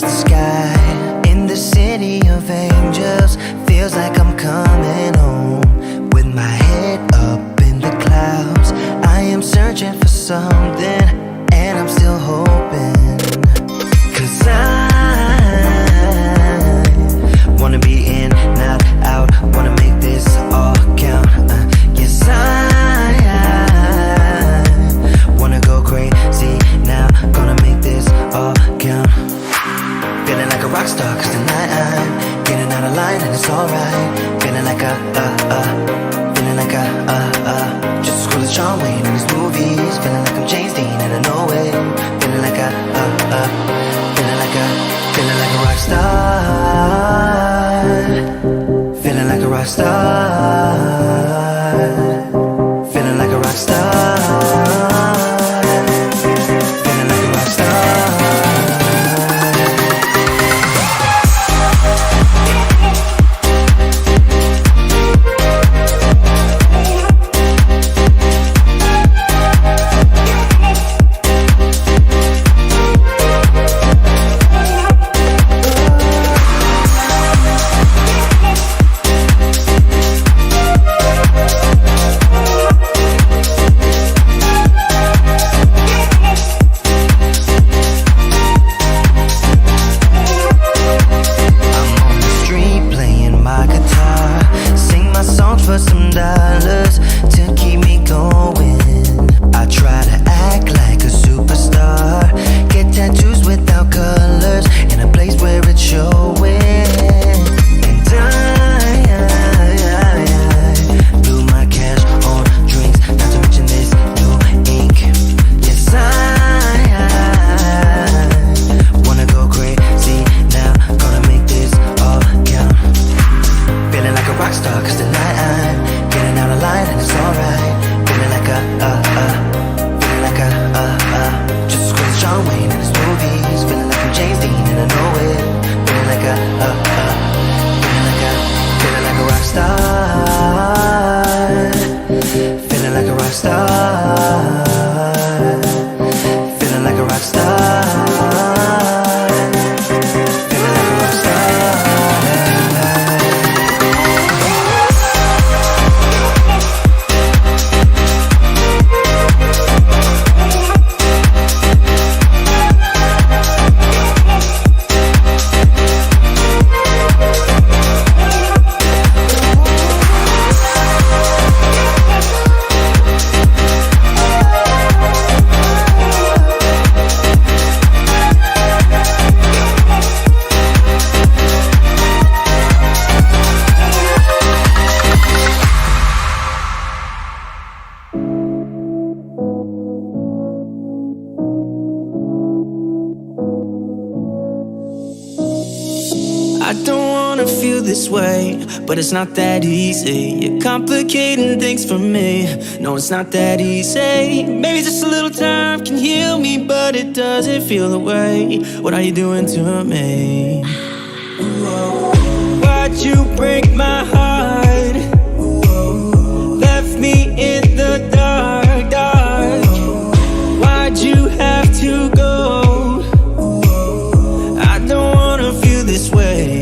the sky. In the city of angels, feels like I'm coming home. With my head up in the clouds, I am searching for something, and I'm still hoping. 'Cause I wanna be in, not out, wanna make this all count. Yes, I wanna go crazy now, gonna make this all count. Feeling like a rock star, 'cause tonight I'm getting out of line and it's alright. Feeling like feeling like just as cool as John Wayne in his movies. Feeling like I'm James Dean and I know it. Feeling like feeling like a rock star. Feeling like a rock star. Feeling like a rock star. Feeling like a rock star. But it's not that easy. You're complicating things for me. No, it's not that easy. Maybe just a little time can heal me, but it doesn't feel the way. What are you doing to me? Why'd you break my heart? Left me in the dark, dark. Why'd you have to go? I don't wanna feel this way.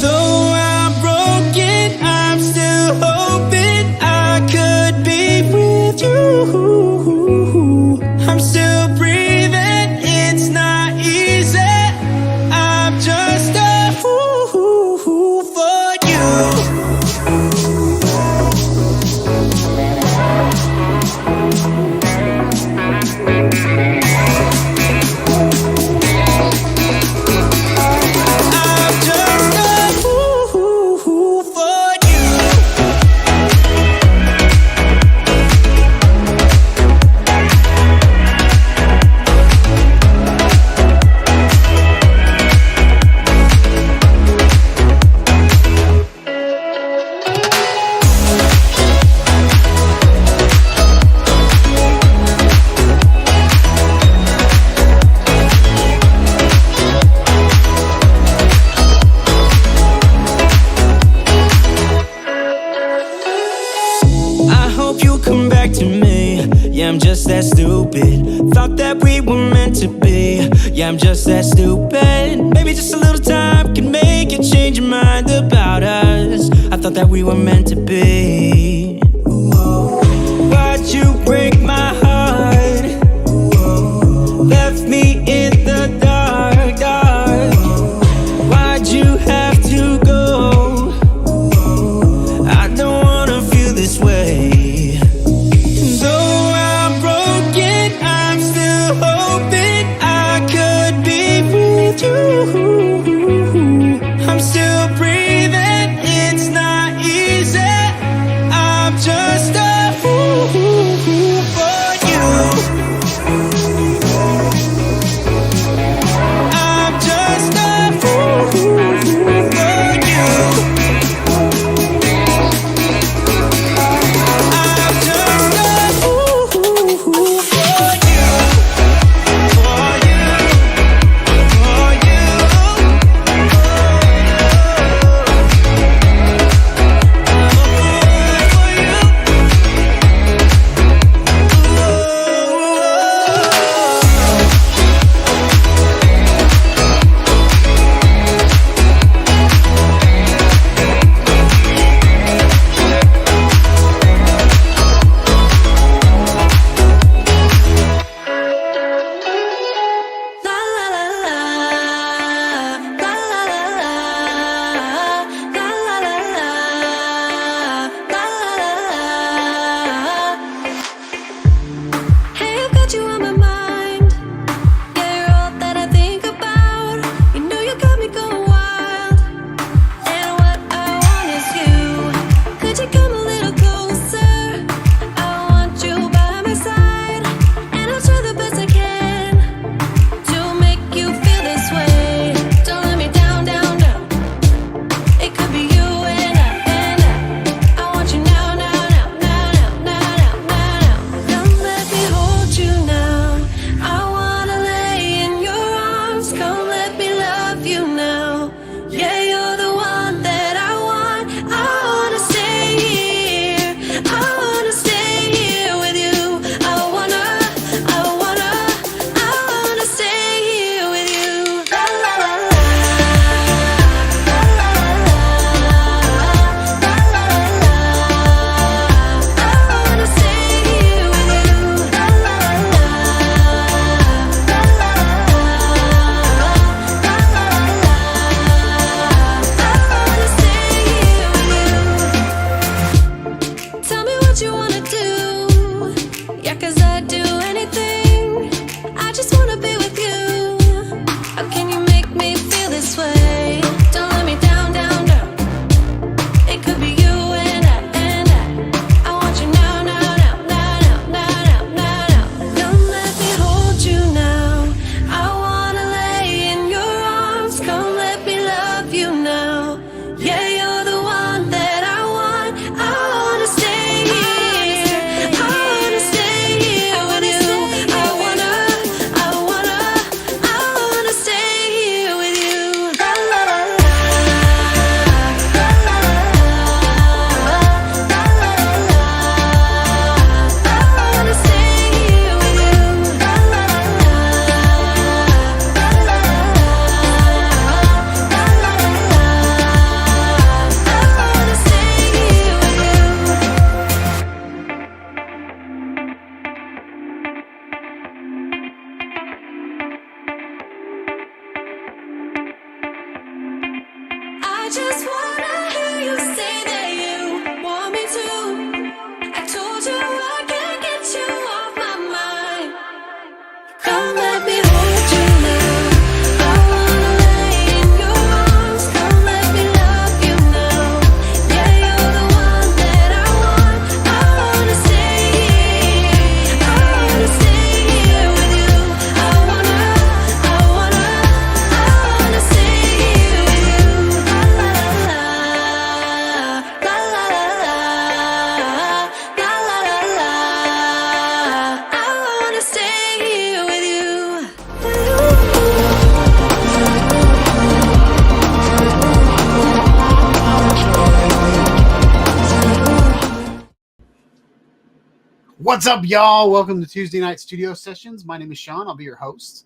Though I'm broken, I'm still hoping I could be with you. I'm still breathing, it's not easy. I'm just a fool for you. Yeah, I'm just that stupid. Maybe just a little time can make you change your mind about us. I thought that we were meant to be. Why'd you break my heart? Left me in the dark, dark. Why'd you have to go? I don't wanna feel this way. Though I'm broken, I'm still hoping I could be with you. I'm still breathing, it's not easy. I'm just a fool for you. I'm just a fool for you. I'm just a fool for you. For you. For you. Hey, I've got you on my mind. Yeah, you're all that I think about. You know you got me going wild. And what I want is you. Could you come a little closer? I want you by my side. And I'll try the best I can to make you feel this way. Don't let me down, down, down. It could be you and I want you now, now, now, now, now, now, now, now. Come let me hold you now. I wanna lay in your arms. Come let me love you now. Yeah, you're the one that I want. I wanna stay here. I wanna stay here with you. I wanna stay here with you. La la la la. La la la la. La la la la. I wanna stay here with you. La la la la. La la la la. La la la la. I wanna stay here with you. Tell me what you wanna do. Yeah, 'cause I'd do anything. I just wanna be with you. How can you make me feel this way? Don't let me down, down, down. It could be you and I want you now, now, now, now, now, now, now, now. Come let me hold you now. I wanna lay in your arms. Come let me love you now. Yeah, you're the one that I want. I wanna stay here. I wanna stay here with you. I wanna stay here with you. La la la la. La la la la. La la la la. I wanna stay here with you. La la la la. La la la la. La la la la. I wanna stay here with you. I just wanna hear you say that you want me to. I told you I can't get you off my mind. Come let me hold you now. I wanna lay in your arms. Come let me love you now. Yeah, you're the one that I want. I wanna stay here. I wanna stay here with you. I wanna stay here with you. La la la la. La la la la. La la la la. I wanna stay here with you. What's up, y'all? Welcome to Tuesday Night Studio Sessions. My name is Sean. I'll be your host.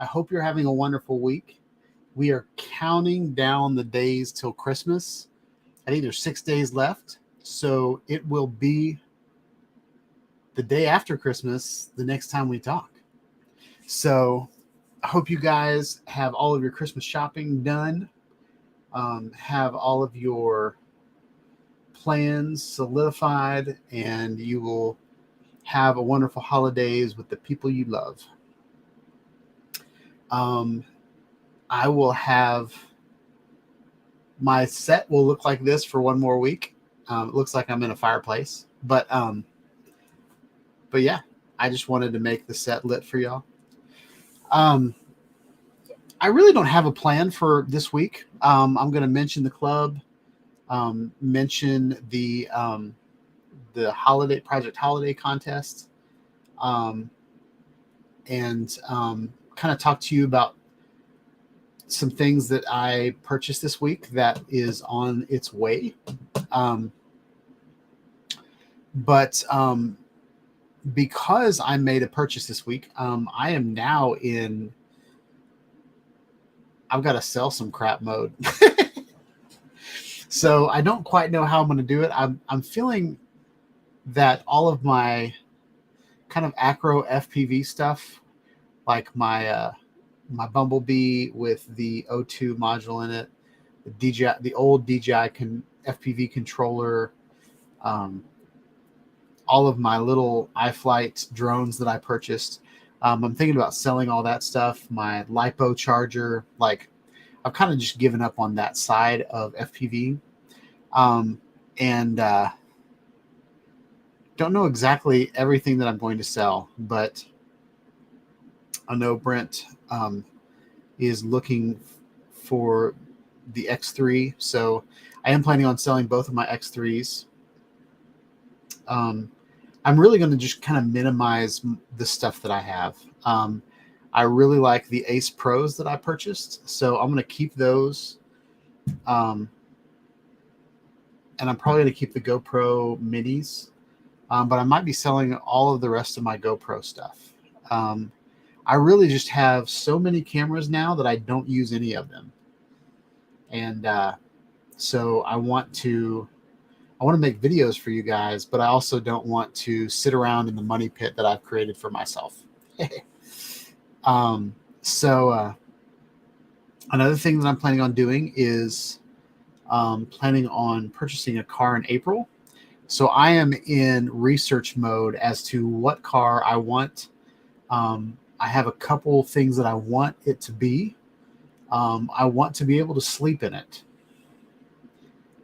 I hope you're having a wonderful week. We are counting down the days till Christmas. I think there's 6 days left. So it will be the day after Christmas the next time we talk. So I hope you guys have all of your Christmas shopping done. Have all of your plans solidified, and you will have a wonderful holidays with the people you love. I will have my set will look like this for one more week. It looks like I'm in a fireplace, but yeah, I just wanted to make the set lit for y'all. I really don't have a plan for this week. I'm going to mention the club, mention the holiday project holiday contest, and kind of talk to you about some things that I purchased this week that is on its way. But because I made a purchase this week, I am now in I've got to sell some crap mode. So I don't quite know how I'm going to do it. I'm feeling that all of my kind of acro FPV stuff, like my Bumblebee with the O2 module in it, the old DJI FPV controller, all of my little iFlight drones that I purchased. I'm thinking about selling all that stuff. My LiPo charger, like I've kind of just given up on that side of FPV, and don't know exactly everything that I'm going to sell, but I know Brent is looking for the X3, so I am planning on selling both of my X3s. I'm really going to just kind of minimize the stuff that I have. I really like the Ace Pros that I purchased, so I'm going to keep those. And I'm probably going to keep the GoPro Minis, but I might be selling all of the rest of my GoPro stuff. I really just have so many cameras now that I don't use any of them. And so I want to make videos for you guys, but I also don't want to sit around in the money pit that I've created for myself. So another thing that I'm planning on doing is planning on purchasing a car in April. So I am in research mode as to what car I want. I have a couple things that I want it to be. I want to be able to sleep in it.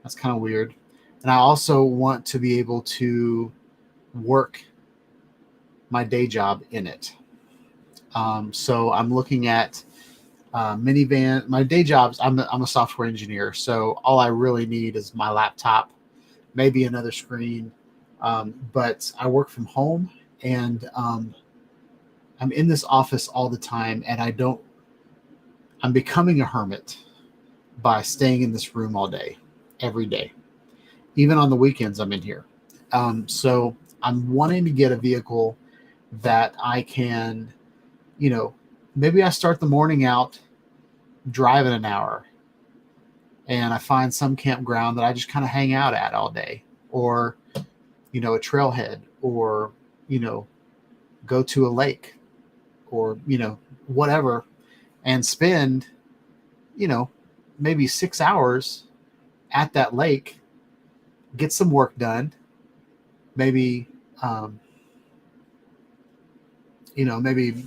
That's kind of weird. And I also want to be able to work my day job in it. So I'm looking at minivan. My day jobs, I'm a software engineer, so all I really need is my laptop, maybe another screen. But I work from home, and I'm in this office all the time, and I'm becoming a hermit by staying in this room all day, every day. Even on the weekends, I'm in here. So I'm wanting to get a vehicle that I can, maybe I start the morning out driving an hour, and I find some campground that I just kind of hang out at all day, or, a trailhead, or, go to a lake, or, whatever, and spend, maybe 6 hours at that lake, get some work done, maybe, maybe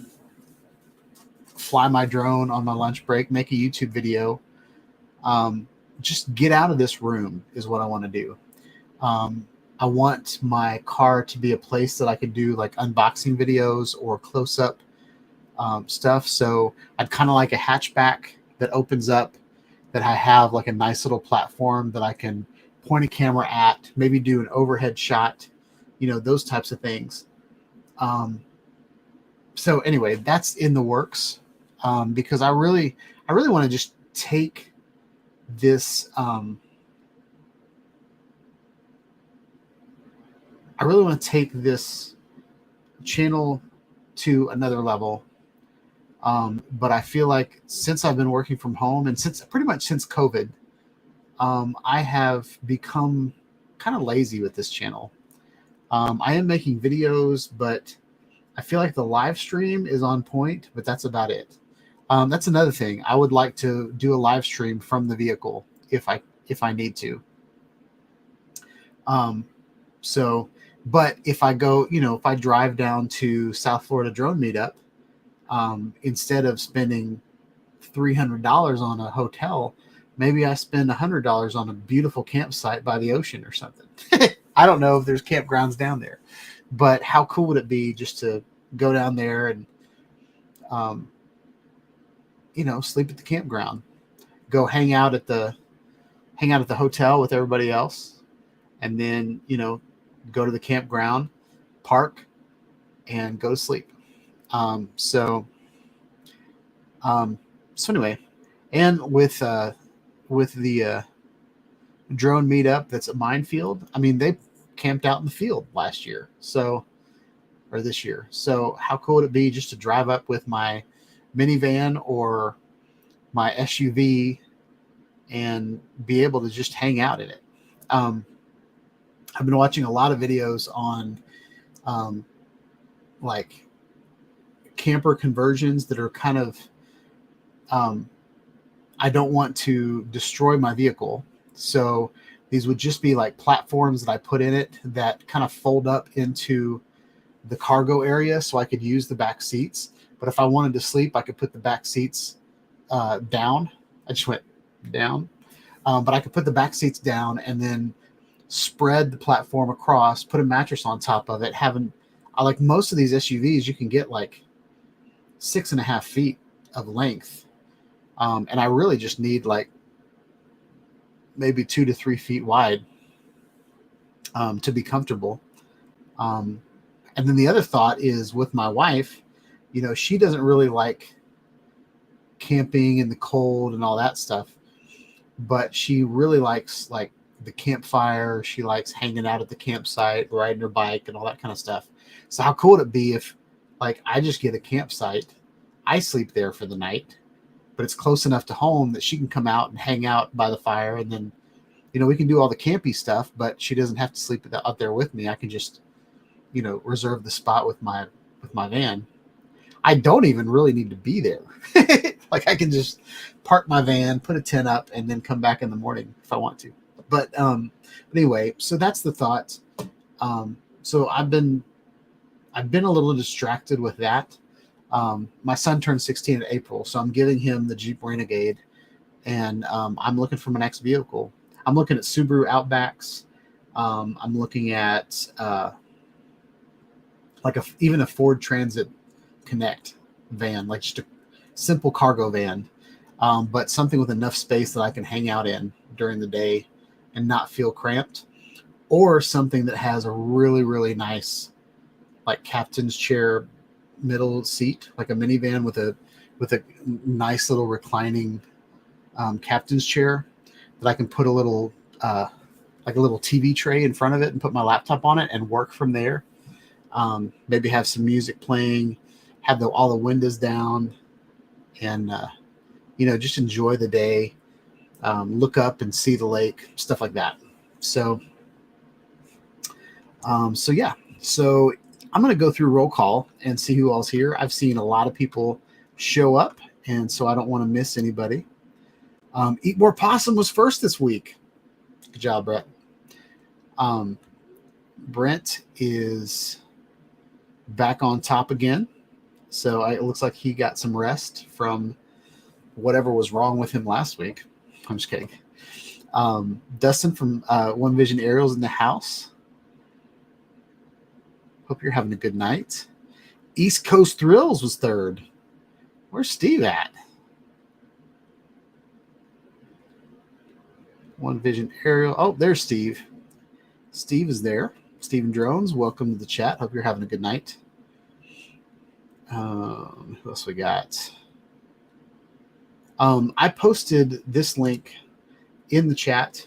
fly my drone on my lunch break, make a YouTube video. Just get out of this room is what I want to do. I want my car to be a place that I could do like unboxing videos or close-up stuff. So I'd kind of like a hatchback that opens up, that I have like a nice little platform that I can point a camera at, maybe do an overhead shot, those types of things. So anyway, that's in the works, because I really want to just take this. I really want to take this channel to another level. But I feel like since I've been working from home and pretty much since COVID, I have become kind of lazy with this channel. I am making videos, but I feel like the live stream is on point, but that's about it. That's another thing. I would like to do a live stream from the vehicle if I need to. So, but if I go, if I drive down to South Florida Drone Meetup, instead of spending $300 on a hotel, maybe I spend $100 on a beautiful campsite by the ocean or something. I don't know if there's campgrounds down there, but how cool would it be just to go down there and, sleep at the campground, go hang out at the hotel with everybody else, and then, go to the campground, park, and go to sleep. So anyway, and with the drone meetup that's at Minefield, I mean, they camped out in the field last year, or this year. So how cool would it be just to drive up with my minivan or my SUV and be able to just hang out in it? I've been watching a lot of videos on like camper conversions that are kind of, I don't want to destroy my vehicle. So these would just be like platforms that I put in it that kind of fold up into the cargo area so I could use the back seats. But if I wanted to sleep, I could put the back seats down. I just went down. But I could put the back seats down and then spread the platform across, put a mattress on top of it. Like most of these SUVs, you can get like 6.5 feet of length. And I really just need like maybe 2 to 3 feet wide to be comfortable. And then the other thought is with my wife, she doesn't really like camping in the cold and all that stuff, but she really likes like the campfire. She likes hanging out at the campsite, riding her bike and all that kind of stuff. So how cool would it be if like I just get a campsite, I sleep there for the night, but it's close enough to home that she can come out and hang out by the fire, and then we can do all the campy stuff, but she doesn't have to sleep out there with me. I can just reserve the spot with my van. I don't even really need to be there. Like I can just park my van, put a tent up, and then come back in the morning if I want to. But anyway, so that's the thought. So I've been a little distracted with that. My son turned 16 in April, so I'm giving him the Jeep Renegade, and I'm looking for my next vehicle. I'm looking at Subaru Outbacks. I'm looking at even a Ford Transit Connect van, like just a simple cargo van, but something with enough space that I can hang out in during the day and not feel cramped, or something that has a really, really nice like captain's chair middle seat, like a minivan with a nice little reclining captain's chair that I can put a little like a little TV tray in front of it and put my laptop on it and work from there. Maybe have some music playing, have all the windows down, and just enjoy the day. Look up and see the lake, stuff like that. So yeah. So I'm going to go through roll call and see who all's here. I've seen a lot of people show up, and so I don't want to miss anybody. Eat More Possum was first this week. Good job, Brett. Brent is back on top again. So it looks like he got some rest from whatever was wrong with him last week. I'm just kidding. Dustin from One Vision Aerials in the house. Hope you're having a good night. East Coast Thrills was third. Where's Steve at? One Vision Aerial. Oh, there's Steve. Steve is there. Steven Drones, welcome to the chat. Hope you're having a good night. Who else we got? I posted this link in the chat.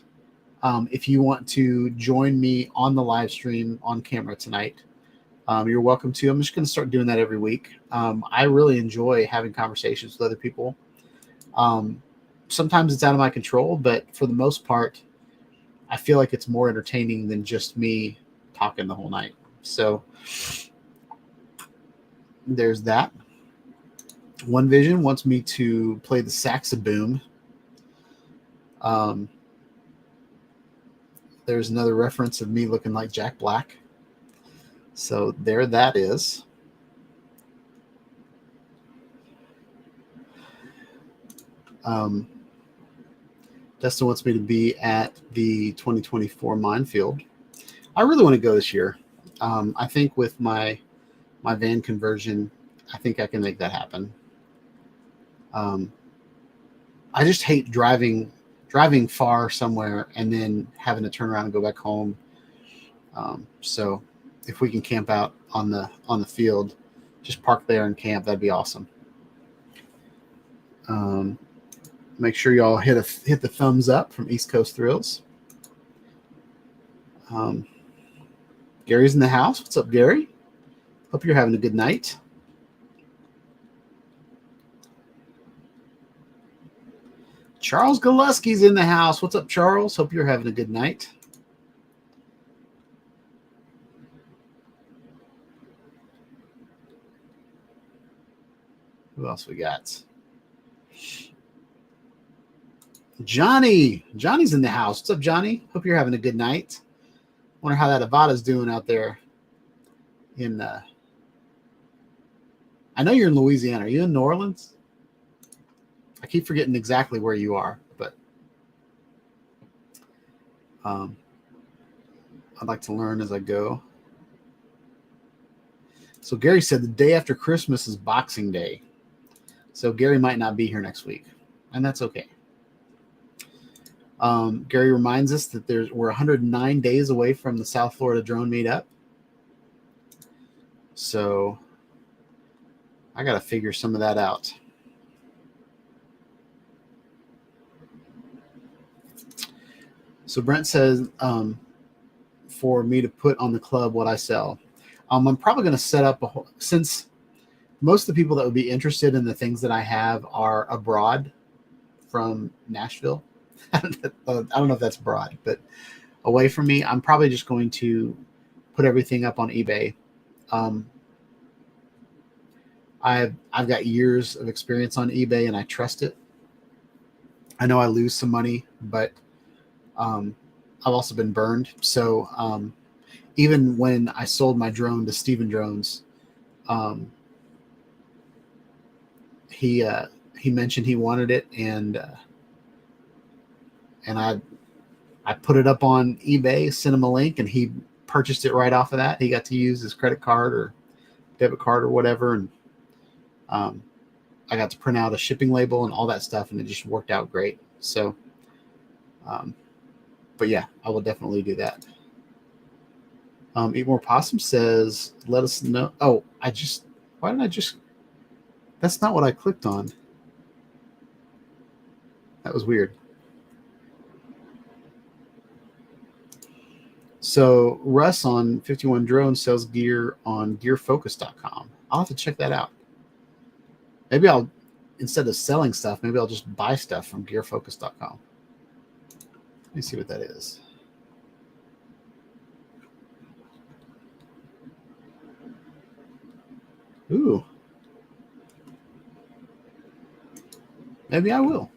If you want to join me on the live stream on camera tonight, You're welcome to. I'm just going to start doing that every week. I really enjoy having conversations with other people. Sometimes it's out of my control, but for the most part, I feel like it's more entertaining than just me talking the whole night. So there's that. One Vision wants me to play the saxoboom. There's another reference of me looking like Jack Black. So there that is. Dustin wants me to be at the 2024 Minefield. I really want to go this year. I think with my van conversion, I think I can make that happen. I just hate driving far somewhere and then having to turn around and go back home. So if we can camp out on the field, just park there and camp, that'd be awesome. Make sure y'all hit the thumbs up from East Coast Thrills. Gary's in the house. What's up, Gary? Hope you're having a good night. Charles Galuski's in the house. What's up, Charles? Hope you're having a good night. Who else we got? Johnny's in the house. What's up, Johnny? Hope you're having a good night. Wonder how that Avada's doing out there in I know you're in Louisiana. Are you in New Orleans? I keep forgetting exactly where you are, but I'd like to learn as I go. So Gary said the day after Christmas is Boxing Day. So Gary might not be here next week, and that's okay. Gary reminds us that we're 109 days away from the South Florida drone meetup. So I got to figure some of that out. So Brent says for me to put on the club what I sell. I'm probably going to set up since most of the people that would be interested in the things that I have are abroad from Nashville. I don't know if that's broad, but away from me, I'm probably just going to put everything up on eBay. I've got years of experience on eBay and I trust it. I know I lose some money, but I've also been burned. So even when I sold my drone to Steven Drones, he mentioned he wanted it, and I put it up on eBay, sent him a link, and he purchased it right off of that. He got to use his credit card or debit card or whatever, and I got to print out a shipping label and all that stuff, and it just worked out great. So, but yeah, I will definitely do that. Eat More Possum says, let us know. Oh, why did I just, that's not what I clicked on. That was weird. So Russ on 51 Drones sells gear on gearfocus.com. I'll have to check that out. Maybe instead of selling stuff, maybe I'll just buy stuff from gearfocus.com. Let me see what that is. Ooh. Maybe I will.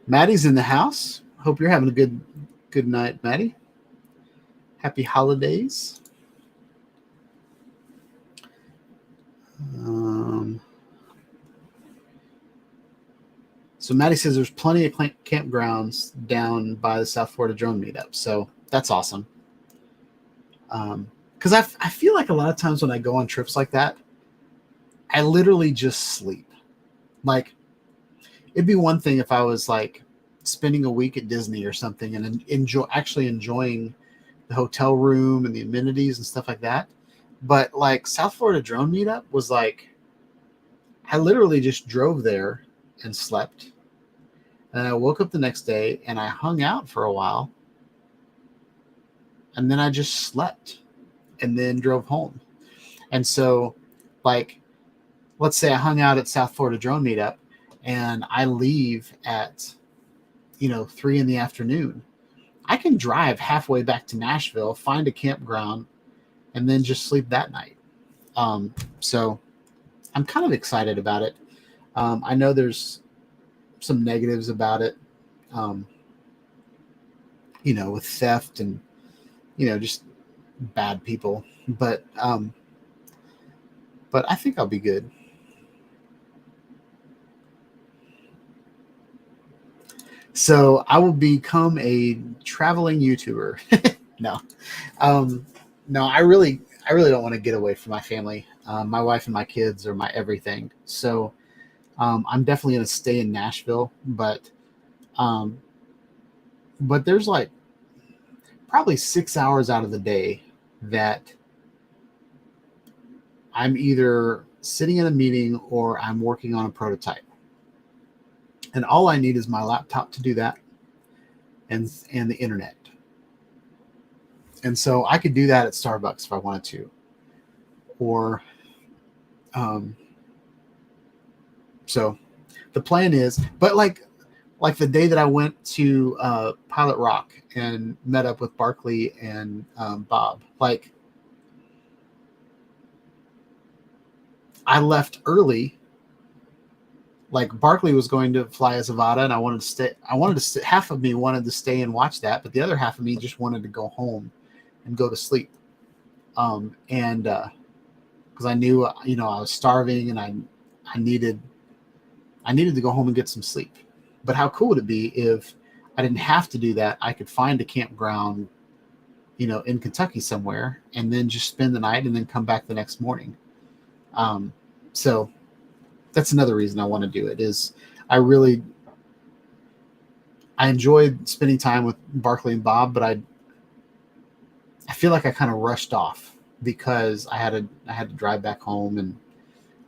Maddie's in the house. Hope you're having a good night, Maddie. Happy holidays. So Maddie says there's plenty of campgrounds down by the South Florida drone meetup. So that's awesome. Because I feel like a lot of times when I go on trips like that, I literally just sleep. Like, it'd be one thing if I was like spending a week at Disney or something and enjoying the hotel room and the amenities and stuff like that. But like South Florida drone meetup was like, I literally just drove there and slept. And I woke up the next day and I hung out for a while. And then I just slept. and then drove home. And so, like, let's say I hung out at South Florida Drone Meetup and I leave at, 3 in the afternoon. I can drive halfway back to Nashville, find a campground, and then just sleep that night. So I'm kind of excited about it. I know there's some negatives about it, with theft and, just bad people. But I think I'll be good. So I will become a traveling YouTuber. No, no, I really don't want to get away from my family. My wife and my kids are my everything. So I'm definitely going to stay in Nashville, but there's like probably 6 hours out of the day that I'm either sitting in a meeting or I'm working on a prototype. And all I need is my laptop to do that and the internet. And so I could do that at Starbucks if I wanted to. Or so the plan is, but like the day that I went to Pilot Rock and met up with Barkley and Bob, like I left early. Like Barkley was going to fly as Zavada, and I wanted to stay. Half of me wanted to stay and watch that, but the other half of me just wanted to go home and go to sleep. And because I knew, I was starving and I needed to go home and get some sleep. But how cool would it be if I didn't have to do that? I could find a campground, in Kentucky somewhere, and then just spend the night and then come back the next morning. So that's another reason I want to do it. Is I enjoyed spending time with Barkley and Bob, but I feel like I kind of rushed off because I had to drive back home, and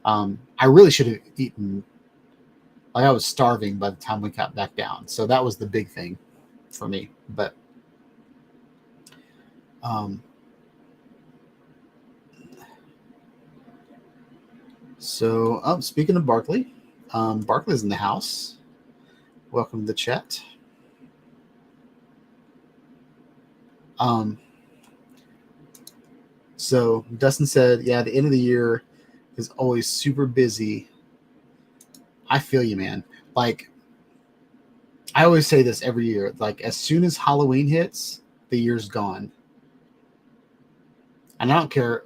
I really should have eaten. Like I was starving by the time we got back down, so that was the big thing for me. But so speaking of Barkley, Barkley's in the house. Welcome to the chat. So Dustin said, yeah, the end of the year is always super busy. I feel you, man. Like I always say this every year, like as soon as Halloween hits, the year's gone. And I don't care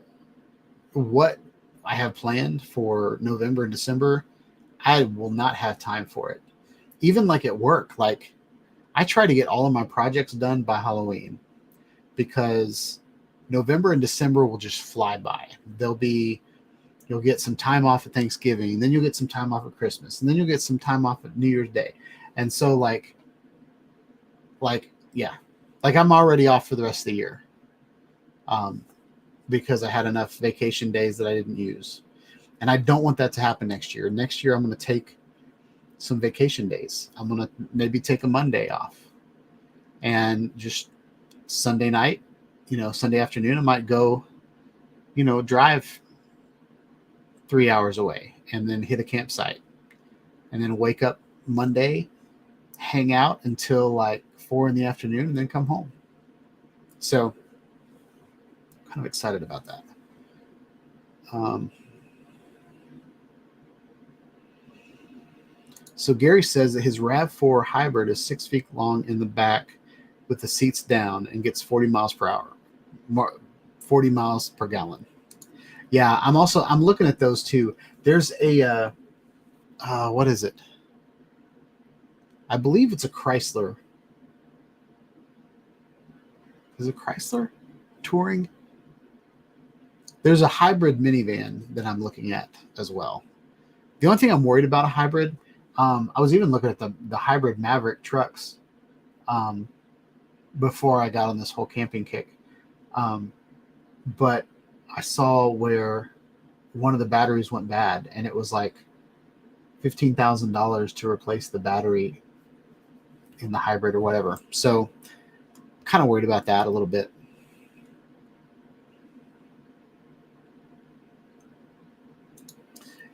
what I have planned for November and December, I will not have time for it. Even like at work, like I try to get all of my projects done by Halloween because November and December will just fly by. You'll get some time off at Thanksgiving, and then you'll get some time off at Christmas, and then you'll get some time off at New Year's Day. And so like I'm already off for the rest of the year. Because I had enough vacation days that I didn't use. And I don't want that to happen next year. Next year, I'm going to take some vacation days. I'm going to maybe take a Monday off. And just Sunday night, Sunday afternoon, I might go, drive 3 hours away and then hit a campsite. And then wake up Monday, hang out until like 4 in the afternoon, and then come home. So kind of excited about that. So Gary says that his RAV4 hybrid is 6 feet long in the back with the seats down and gets 40 miles per hour, 40 miles per gallon. Yeah, I'm looking at those too. There's a, what is it? I believe it's a Chrysler. Is it Chrysler Touring? There's a hybrid minivan that I'm looking at as well. The only thing I'm worried about a hybrid, I was even looking at the hybrid Maverick trucks before I got on this whole camping kick. But I saw where one of the batteries went bad, and it was like $15,000 to replace the battery in the hybrid or whatever. So kind of worried about that a little bit.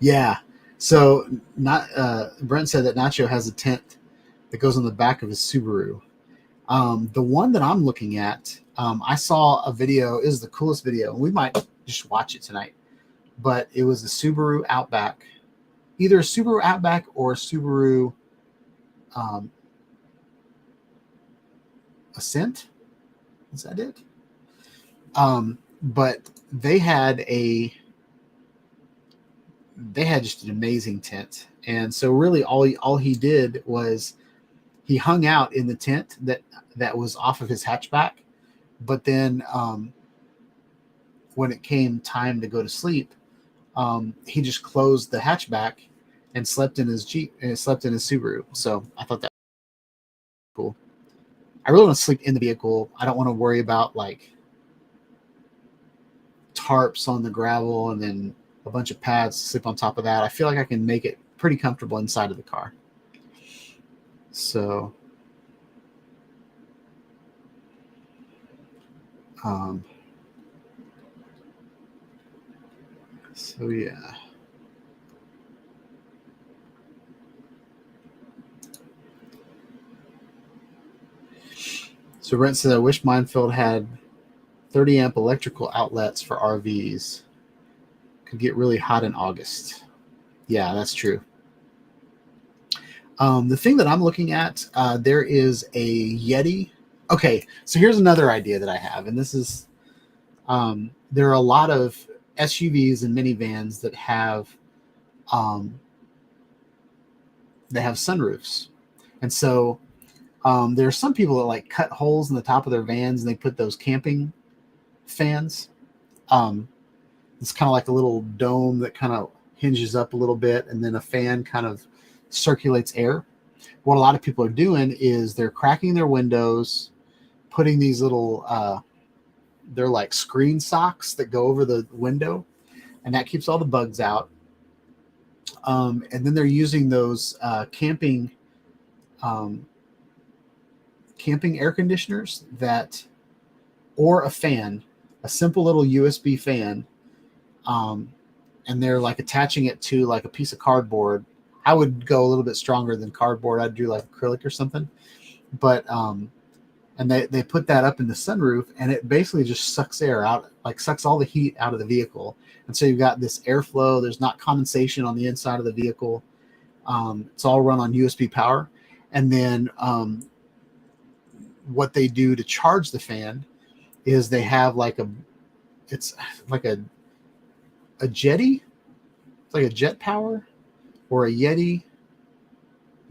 Yeah. So not Brent said that Nacho has a tent that goes on the back of his Subaru. The one that I'm looking at, I saw a video. Is the coolest video. We might just watch it tonight. But it was the Subaru Outback, either a Subaru Outback or a Subaru Ascent. Is that it? But they had just an amazing tent, and so really all he did was he hung out in the tent that was off of his hatchback. But then when it came time to go to sleep, he just closed the hatchback and slept in his Jeep and slept in his Subaru. So I thought that was cool. I really want to sleep in the vehicle. I don't want to worry about like tarps on the gravel and then a bunch of pads to sleep on top of that. I feel like I can make it pretty comfortable inside of the car. So yeah. So Brent said, I wish Minefield had 30 amp electrical outlets for RVs. Could get really hot in August. Yeah, that's true. The thing that I'm looking at, there is a Yeti. Okay, so here's another idea that I have, and this is there are a lot of SUVs and minivans that have sunroofs, and so there are some people that like cut holes in the top of their vans and they put those camping fans. It's kind of like a little dome that kind of hinges up a little bit, and then a fan kind of circulates air. What a lot of people are doing is they're cracking their windows, putting these little they're like screen socks that go over the window, and that keeps all the bugs out. And then they're using those camping air conditioners or a fan, a simple little USB fan, and they're like attaching it to like a piece of cardboard. I would go a little bit stronger than cardboard. I'd do like acrylic or something, but and they put that up in the sunroof, and it basically just sucks air out, like sucks all the heat out of the vehicle. And so you've got this airflow. There's not condensation on the inside of the vehicle. It's all run on USB power. And then what they do to charge the fan is they have like it's like a Jetty. It's like a jet power or a Yeti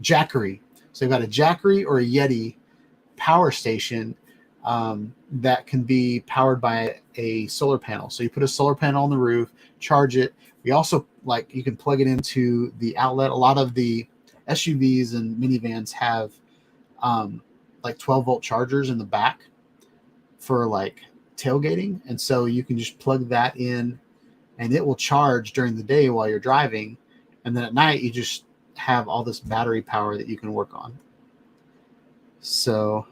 Jackery. So you've got a Jackery or a Yeti power station that can be powered by a solar panel. So you put a solar panel on the roof, charge it. We also you can plug it into the outlet. A lot of the SUVs and minivans have like 12-volt chargers in the back for like tailgating, and so you can just plug that in, and it will charge during the day while you're driving, and then at night you just have all this battery power that you can work on. So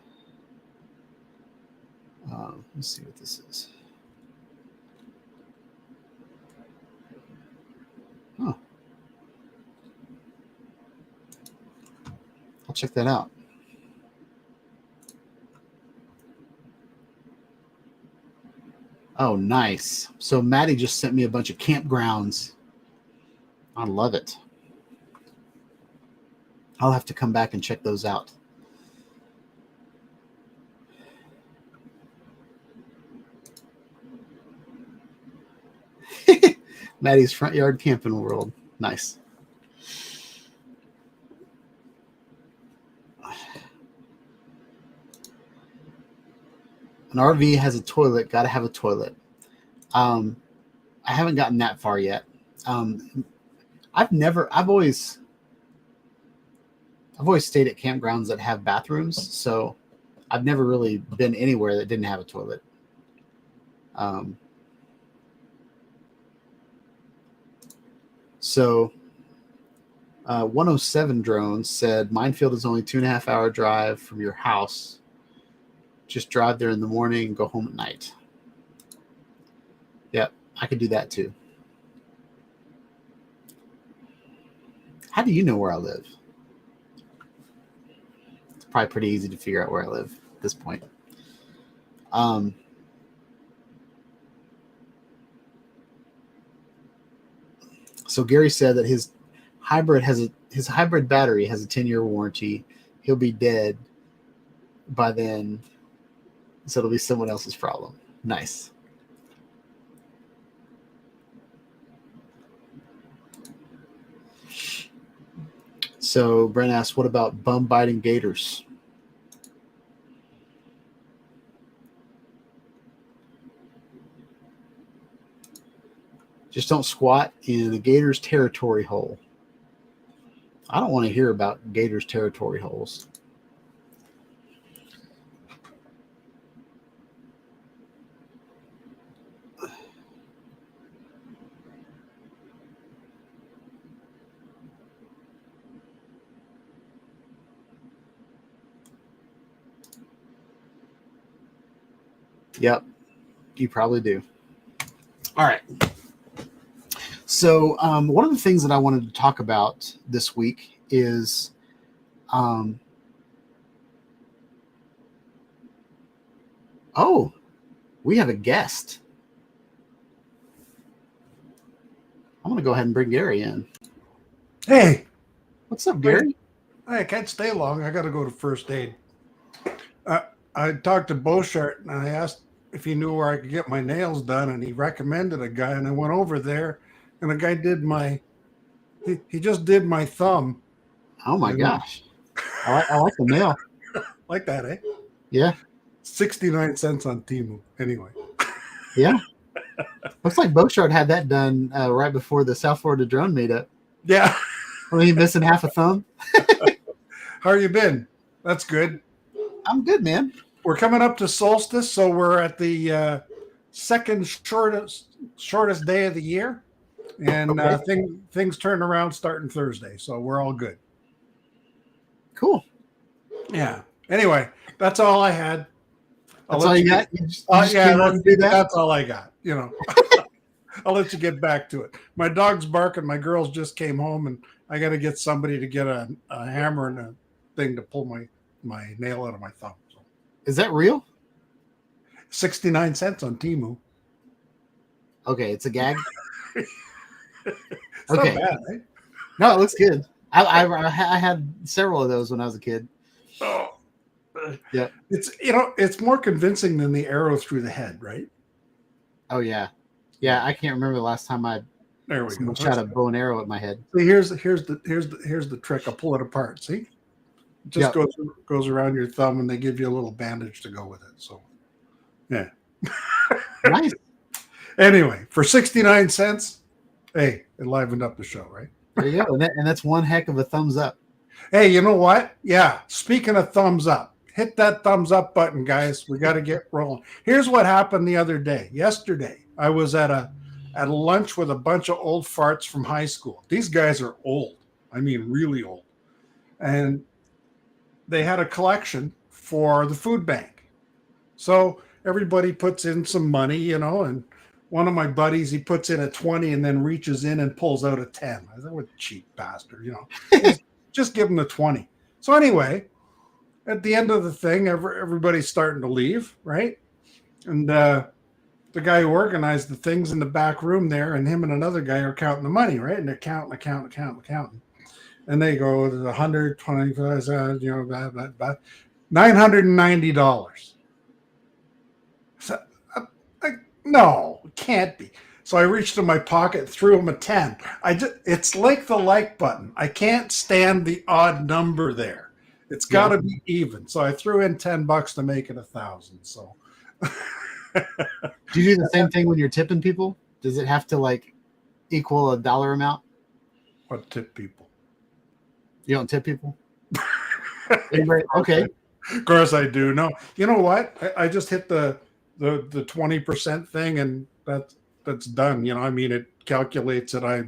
let's see what this is. Oh, I'll check that out. Oh, nice. So Maddie just sent me a bunch of campgrounds. I love it. I'll have to come back and check those out. Maddie's front yard camping world. Nice. An RV has a toilet. Got to have a toilet. I haven't gotten that far yet. I've always stayed at campgrounds that have bathrooms, so I've never really been anywhere that didn't have a toilet. So 107 Drones said Minefield is only 2.5 hour drive from your house. Just drive there in the morning and go home at night. Yep, I could do that too. How do you know where I live? It's probably pretty easy to figure out where I live at this point. So Gary said that his hybrid battery has a 10-year warranty. He'll be dead by then, so it'll be someone else's problem. Nice. So Brent asked, what about bum biting gators? Just don't squat in a gator's territory hole. I don't want to hear about gators' territory holes. Yep, you probably do. All right. So one of the things that I wanted to talk about this week is we have a guest. I'm going to go ahead and bring Gary in. Hey. What's up, Gary? I can't stay long. I got to go to first aid. I talked to Beauchart and I asked if he knew where I could get my nails done, and he recommended a guy, and I went over there, and the guy did he just did my thumb. Oh my gosh. I like the nail. Like that, eh? Yeah. 69 cents on Temu. Anyway. Yeah. Looks like Beauchart had that done right before the South Florida drone meetup. Yeah. Well, he missing half a thumb. How you been? That's good. I'm good, man. We're coming up to solstice, so we're at the second shortest day of the year, and Okay. things turn around starting Thursday, so we're all good. Cool. Yeah. Anyway, that's all I had. That's all you got? That's all I got. You know, I'll let you get back to it. My dog's barking. My girls just came home, and I got to get somebody to get a hammer and a thing to pull my nail out of my thumb. So. Is that real? 69 cents on Temu. Okay, it's a gag. It's Okay. not bad, right? No, it looks good. I had several of those when I was a kid. Oh. Yeah. It's more convincing than the arrow through the head, right? Oh yeah. Yeah, I can't remember the last time There we go. shot a bow and arrow at my head. See, here's the trick. I'll pull it apart. See, it just goes around your thumb, and they give you a little bandage to go with it. So, yeah. Nice. Anyway, for 69 cents, hey, it livened up the show, right? There you go. And that's one heck of a thumbs up. Hey, you know what? Yeah. Speaking of thumbs up, hit that thumbs up button, guys. We got to get rolling. Here's what happened the other day. Yesterday, I was at a lunch with a bunch of old farts from high school. These guys are old. I mean, really old. And they had a collection for the food bank. So everybody puts in some money, and one of my buddies, he puts in a 20 and then reaches in and pulls out a 10. I thought, what a cheap bastard, just give him the 20. So anyway, at the end of the thing, everybody's starting to leave, right? And the guy who organized the things in the back room there, and him and another guy are counting the money, right? And they're counting. And they go, $125, $990. So, no, it can't be. So I reached in my pocket, threw him a 10. It's like the like button. I can't stand the odd number there. It's got to be even. So I threw in $10 to make it 1,000. So. Do you do the same thing when you're tipping people? Does it have to equal a dollar amount? What tip people? You don't tip people? Okay. Of course I do. No, you know what? I just hit the 20% thing, and that's done. It calculates it.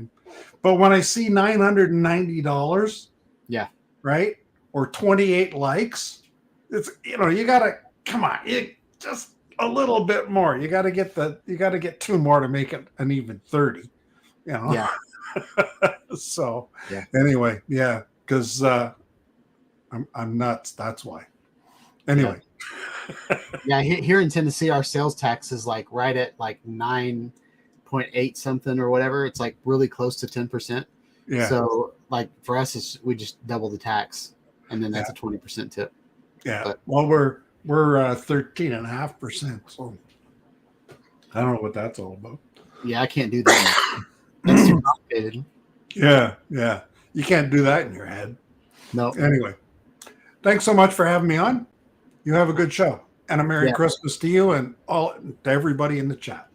But when I see $990, yeah, right, or 28 likes, it's you gotta come on, just a little bit more. You gotta get two more to make it an even 30. Yeah. So Yeah. anyway, yeah, because I'm nuts. That's why. Anyway, Yeah, here in Tennessee, our sales tax is like right at like 9.8 something or whatever. It's like really close to 10%. yeah, So like for us, we just double the tax, and then that's yeah, a 20% tip. yeah. But Well, we're 13.5%. So I don't know what that's all about. yeah, I can't do that. That's too complicated. Yeah, yeah. You can't do that in your head. No. Anyway, thanks so much for having me on. You have a good show. And a Merry Yeah. Christmas to you and all to everybody in the chat.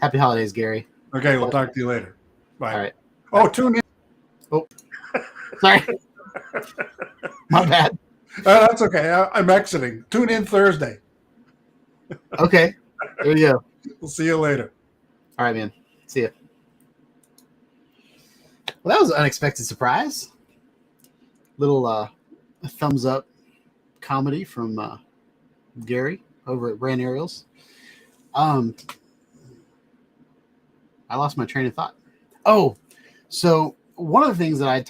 Happy holidays, Gary. Okay, we'll talk to you later. Bye. All right. Oh, tune in. Oh, sorry. My bad. That's okay. I'm exiting. Tune in Thursday. Okay. There you go. We'll see you later. All right, man. See ya. Well, that was an unexpected surprise. Little thumbs up comedy from Gary over at Brand Aerials. I lost my train of thought. Oh, so one of the things that I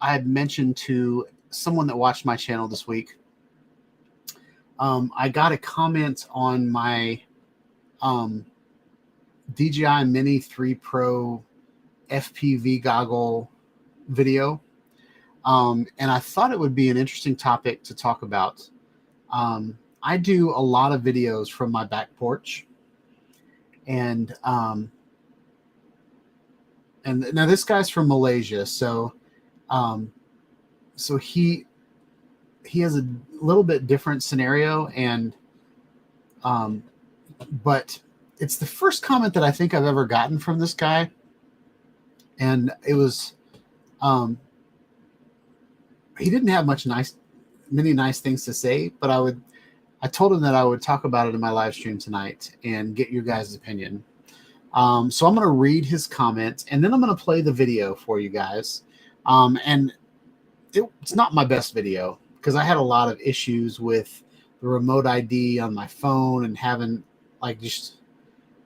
had mentioned to someone that watched my channel this week, I got a comment on my DJI Mini 3 Pro FPV goggle video. And I thought it would be an interesting topic to talk about. I do a lot of videos from my back porch, and now this guy's from Malaysia, so he has a little bit different scenario, and but it's the first comment that I think I've ever gotten from this guy, and it was he didn't have many nice things to say, but I told him that I would talk about it in my live stream tonight and get your guys' opinion. So I'm going to read his comment, and then I'm going to play the video for you guys. And it's not my best video because I had a lot of issues with the remote ID on my phone and having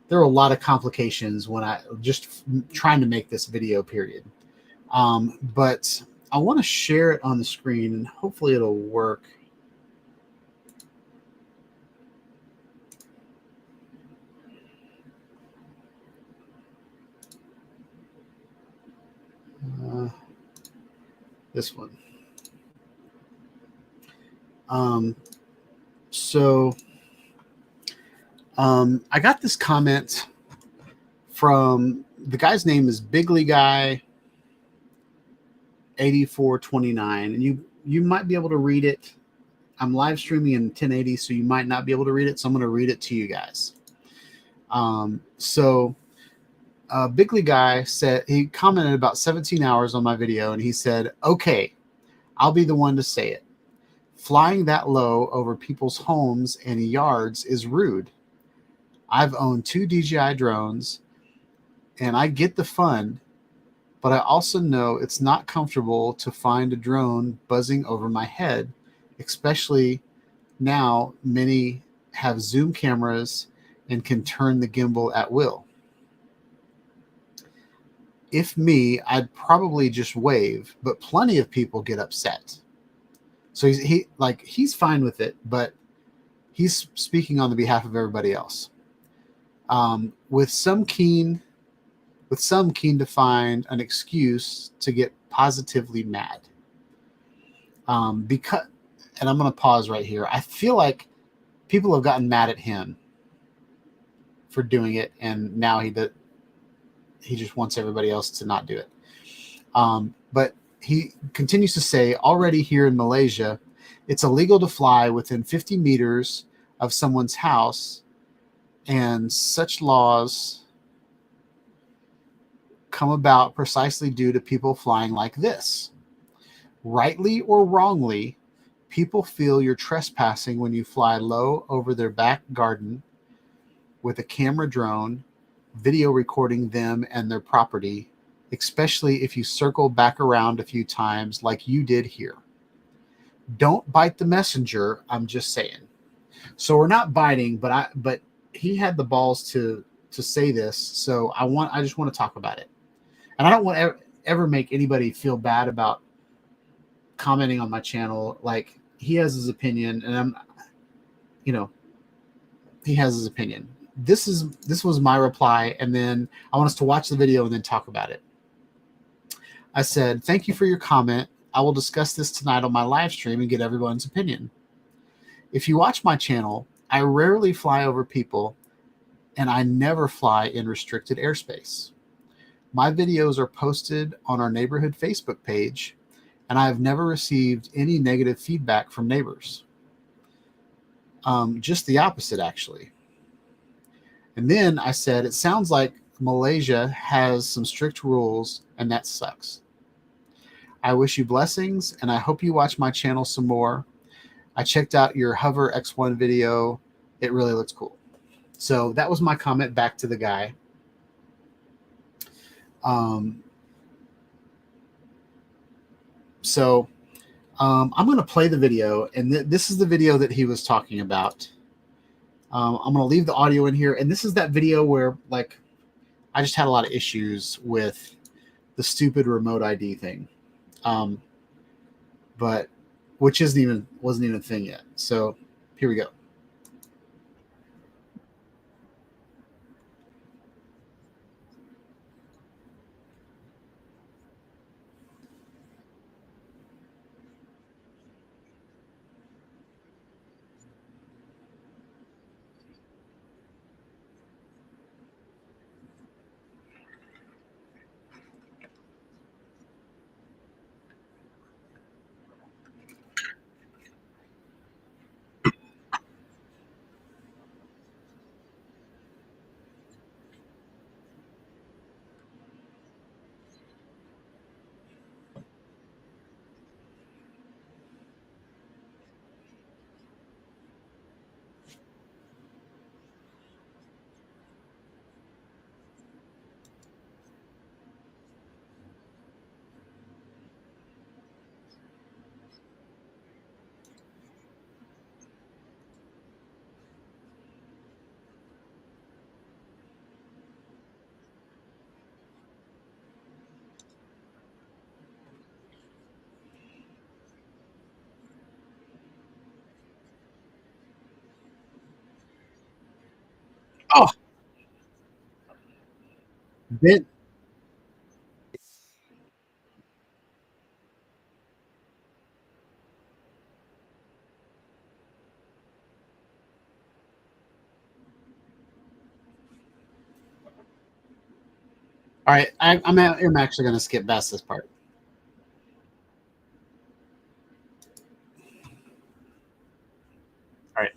there were a lot of complications when I just trying to make this video, period. But I want to share it on the screen, and hopefully it'll work. This one. I got this comment from the guy's name is Bigly Guy 8429, and you might be able to read it. I'm live streaming in 1080, so you might not be able to read it, so I'm going to read it to you guys. Bigly Guy said, he commented about 17 hours on my video, and he said, okay, I'll be the one to say it. Flying that low over people's homes and yards is rude. I've owned 2 DJI drones, and I get the fun, but I also know it's not comfortable to find a drone buzzing over my head, especially now many have zoom cameras and can turn the gimbal at will. If me, I'd probably just wave, but plenty of people get upset. So he's fine with it, but he's speaking on the behalf of everybody else. With some keen to find an excuse to get positively mad. Because, and I'm going to pause right here. I feel like people have gotten mad at him for doing it, and now he just wants everybody else to not do it. But he continues to say, already here in Malaysia, it's illegal to fly within 50 meters of someone's house, and such laws come about precisely due to people flying like this. Rightly or wrongly, people feel you're trespassing when you fly low over their back garden with a camera drone, video recording them and their property, especially if you circle back around a few times like you did here. Don't bite the messenger, I'm just saying. So we're not biting, but he had the balls to say this, so I just want to talk about it. And I don't want to ever make anybody feel bad about commenting on my channel. Like, he has his opinion, and I'm, you know, he has his opinion. This was my reply, and then I want us to watch the video and then talk about it. I said, "Thank you for your comment. I will discuss this tonight on my live stream and get everyone's opinion. If you watch my channel, I rarely fly over people, and I never fly in restricted airspace. My videos are posted on our neighborhood Facebook page, and I have never received any negative feedback from neighbors. Just the opposite, actually." And then I said, "It sounds like Malaysia has some strict rules, and that sucks. I wish you blessings, and I hope you watch my channel some more. I checked out your Hover X1 video. It really looks cool." So that was my comment back to the guy. I'm going to play the video, and this is the video that he was talking about. I'm going to leave the audio in here, and this is that video where, like, I just had a lot of issues with the stupid remote ID thing, but which wasn't even a thing yet. So here we go. Oh, Ben. All right, I'm actually going to skip past this part. All right.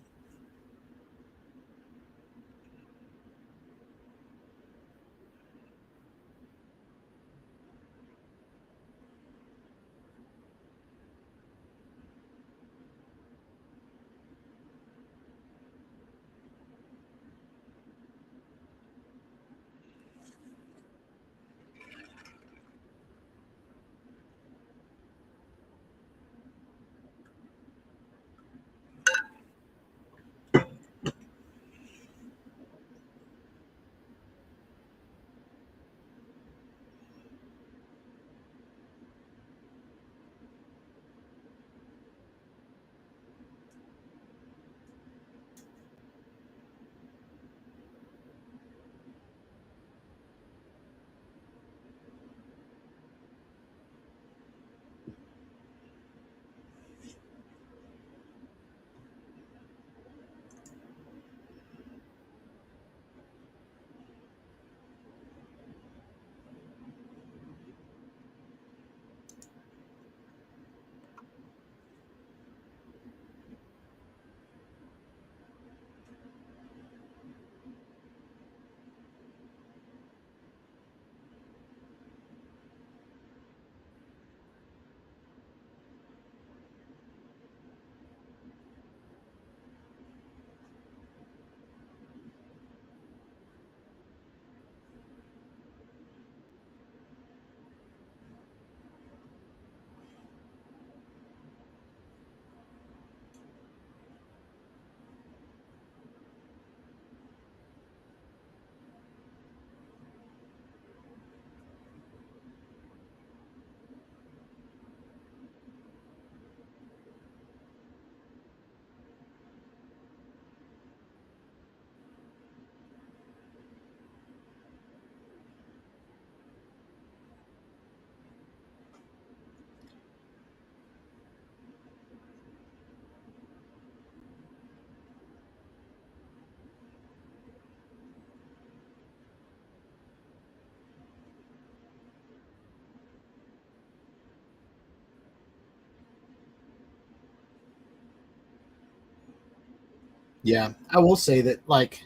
Yeah, I will say that like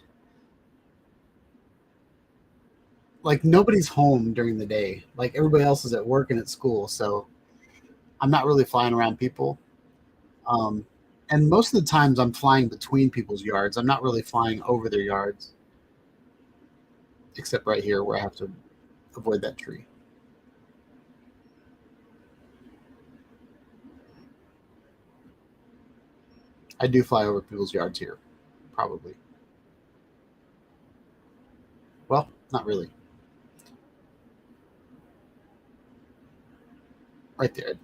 nobody's home during the day. Like everybody else is at work and at school, so I'm not really flying around people. Um, and most of the times I'm flying between people's yards. I'm not really flying over their yards, except right here where I have to avoid that tree. I do fly over people's yards here, probably. Well, not really. Right there.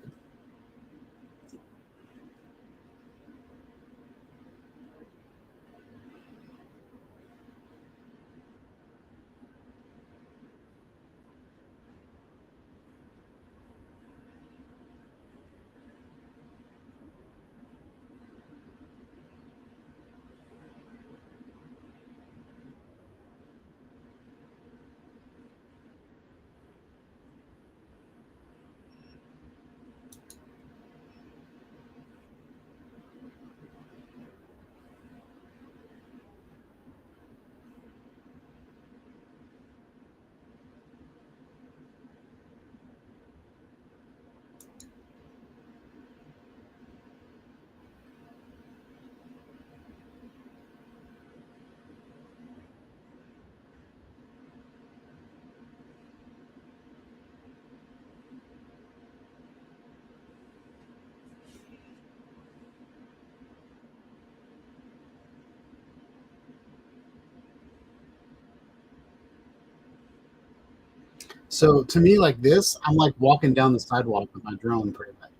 So to me, like this, I'm like walking down the sidewalk with my drone pretty much.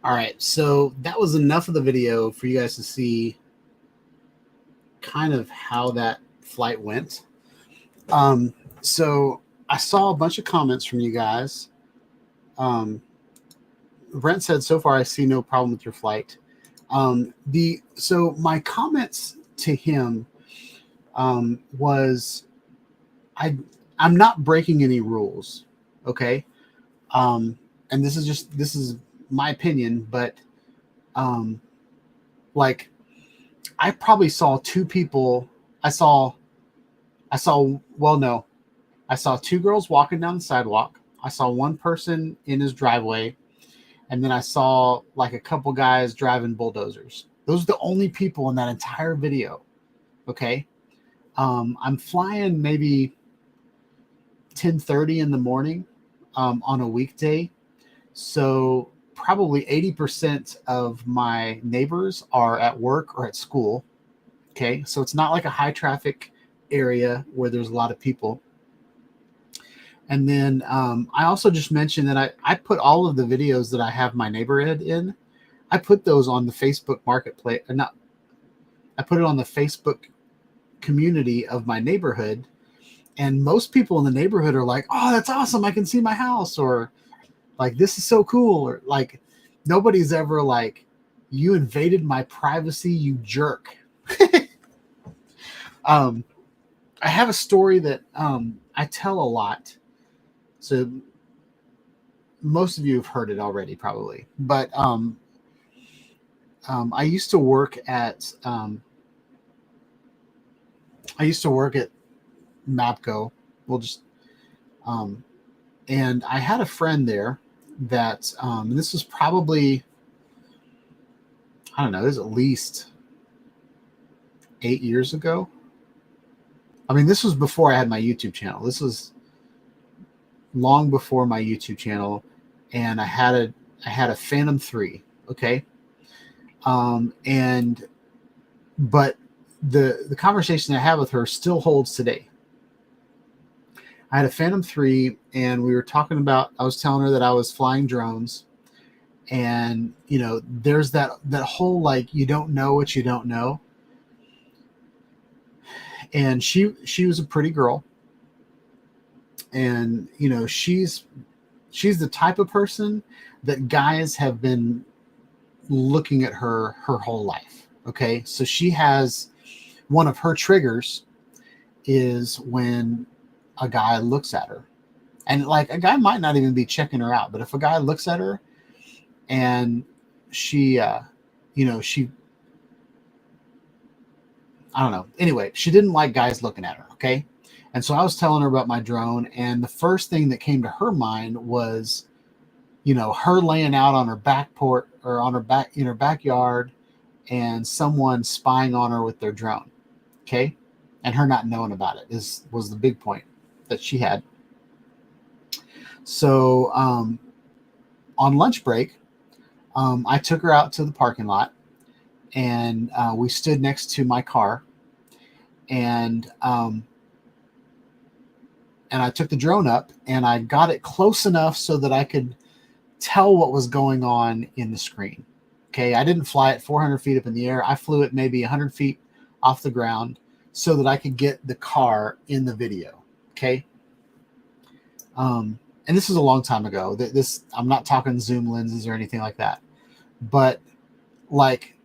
All right, so that was enough of the video for you guys to see kind of how that flight went. So I saw a bunch of comments from you guys. Brent said, so far I see no problem with your flight. So my comments to him was I'm not breaking any rules, okay? And this is my opinion, but like I probably saw two people. I saw two girls walking down the sidewalk. I saw one person in his driveway, and then I saw like a couple guys driving bulldozers. Those are the only people in that entire video. Okay. I'm flying maybe 10:30 in the morning on a weekday. So probably 80% of my neighbors are at work or at school. Okay. So it's not like a high traffic area where there's a lot of people. And then I also just mentioned that I put all of the videos that I have my neighborhood in. I put those on the Facebook marketplace. I put it on the Facebook community of my neighborhood. And most people in the neighborhood are like, oh, that's awesome. I can see my house. Or like, this is so cool. Or like, nobody's ever like, you invaded my privacy, you jerk. I have a story that I tell a lot. So most of you have heard it already, probably. But I used to work at Mapco. And I had a friend there that this was probably, I don't know, it was at least 8 years ago. I mean, this was before I had my YouTube channel. This was long before my YouTube channel, and I had a Phantom 3. Okay. But the conversation I had with her still holds today. I had a Phantom 3, and we were talking about, I was telling her that I was flying drones, and you know, there's that whole like, you don't know what you don't know. And she was a pretty girl, and you know, she's the type of person that guys have been looking at her whole life. Okay, so she has, one of her triggers is when a guy looks at her, and like a guy might not even be checking her out, but if a guy looks at her and she I don't know. Anyway, she didn't like guys looking at her. Okay. And so I was telling her about my drone, and the first thing that came to her mind was, you know, her laying out on her back porch or on her back in her backyard, and someone spying on her with their drone. Okay. And her not knowing about it was the big point that she had. So on lunch break, I took her out to the parking lot, and we stood next to my car, and I took the drone up, and I got it close enough so that I could tell what was going on in the screen. Okay, I didn't fly it 400 feet up in the air. I flew it maybe 100 feet off the ground so that I could get the car in the video. Okay. And this is a long time ago. I'm not talking zoom lenses or anything like that, but like,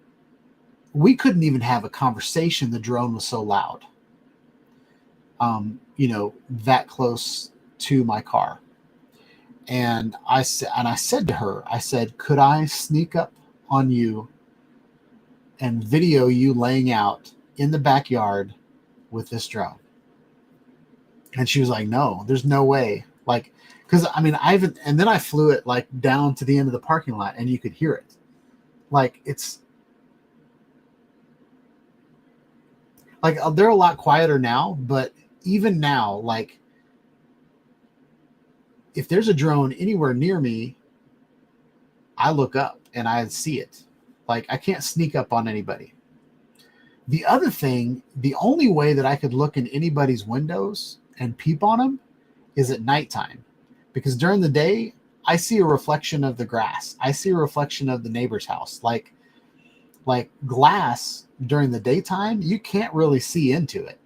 we couldn't even have a conversation. The drone was so loud, you know, that close to my car. And I said to her, I said, could I sneak up on you and video you laying out in the backyard with this drone? And she was like, no, there's no way. Like, cause I mean, and then I flew it like down to the end of the parking lot, and you could hear it. Like, it's like, they're a lot quieter now, but even now, like, if there's a drone anywhere near me, I look up and I see it. Like, I can't sneak up on anybody. The other thing, the only way that I could look in anybody's windows and peep on them is at nighttime, because during the day I see a reflection of the grass. I see a reflection of the neighbor's house. Like glass during the daytime, you can't really see into it.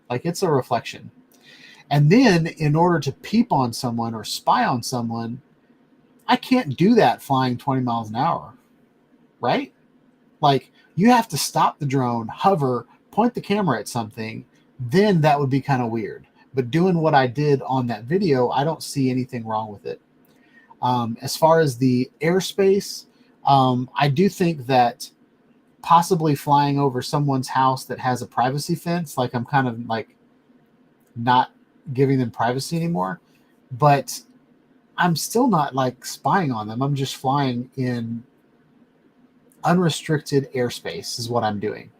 Like it's a reflection. And then in order to peep on someone or spy on someone, I can't do that flying 20 miles an hour, right? Like you have to stop the drone, hover, point the camera at something, then that would be kind of weird. But doing what I did on that video, I don't see anything wrong with it. As far as the airspace, I do think that possibly flying over someone's house that has a privacy fence, like I'm kind of like not giving them privacy anymore, but I'm still not like spying on them. I'm just flying in unrestricted airspace is what I'm doing.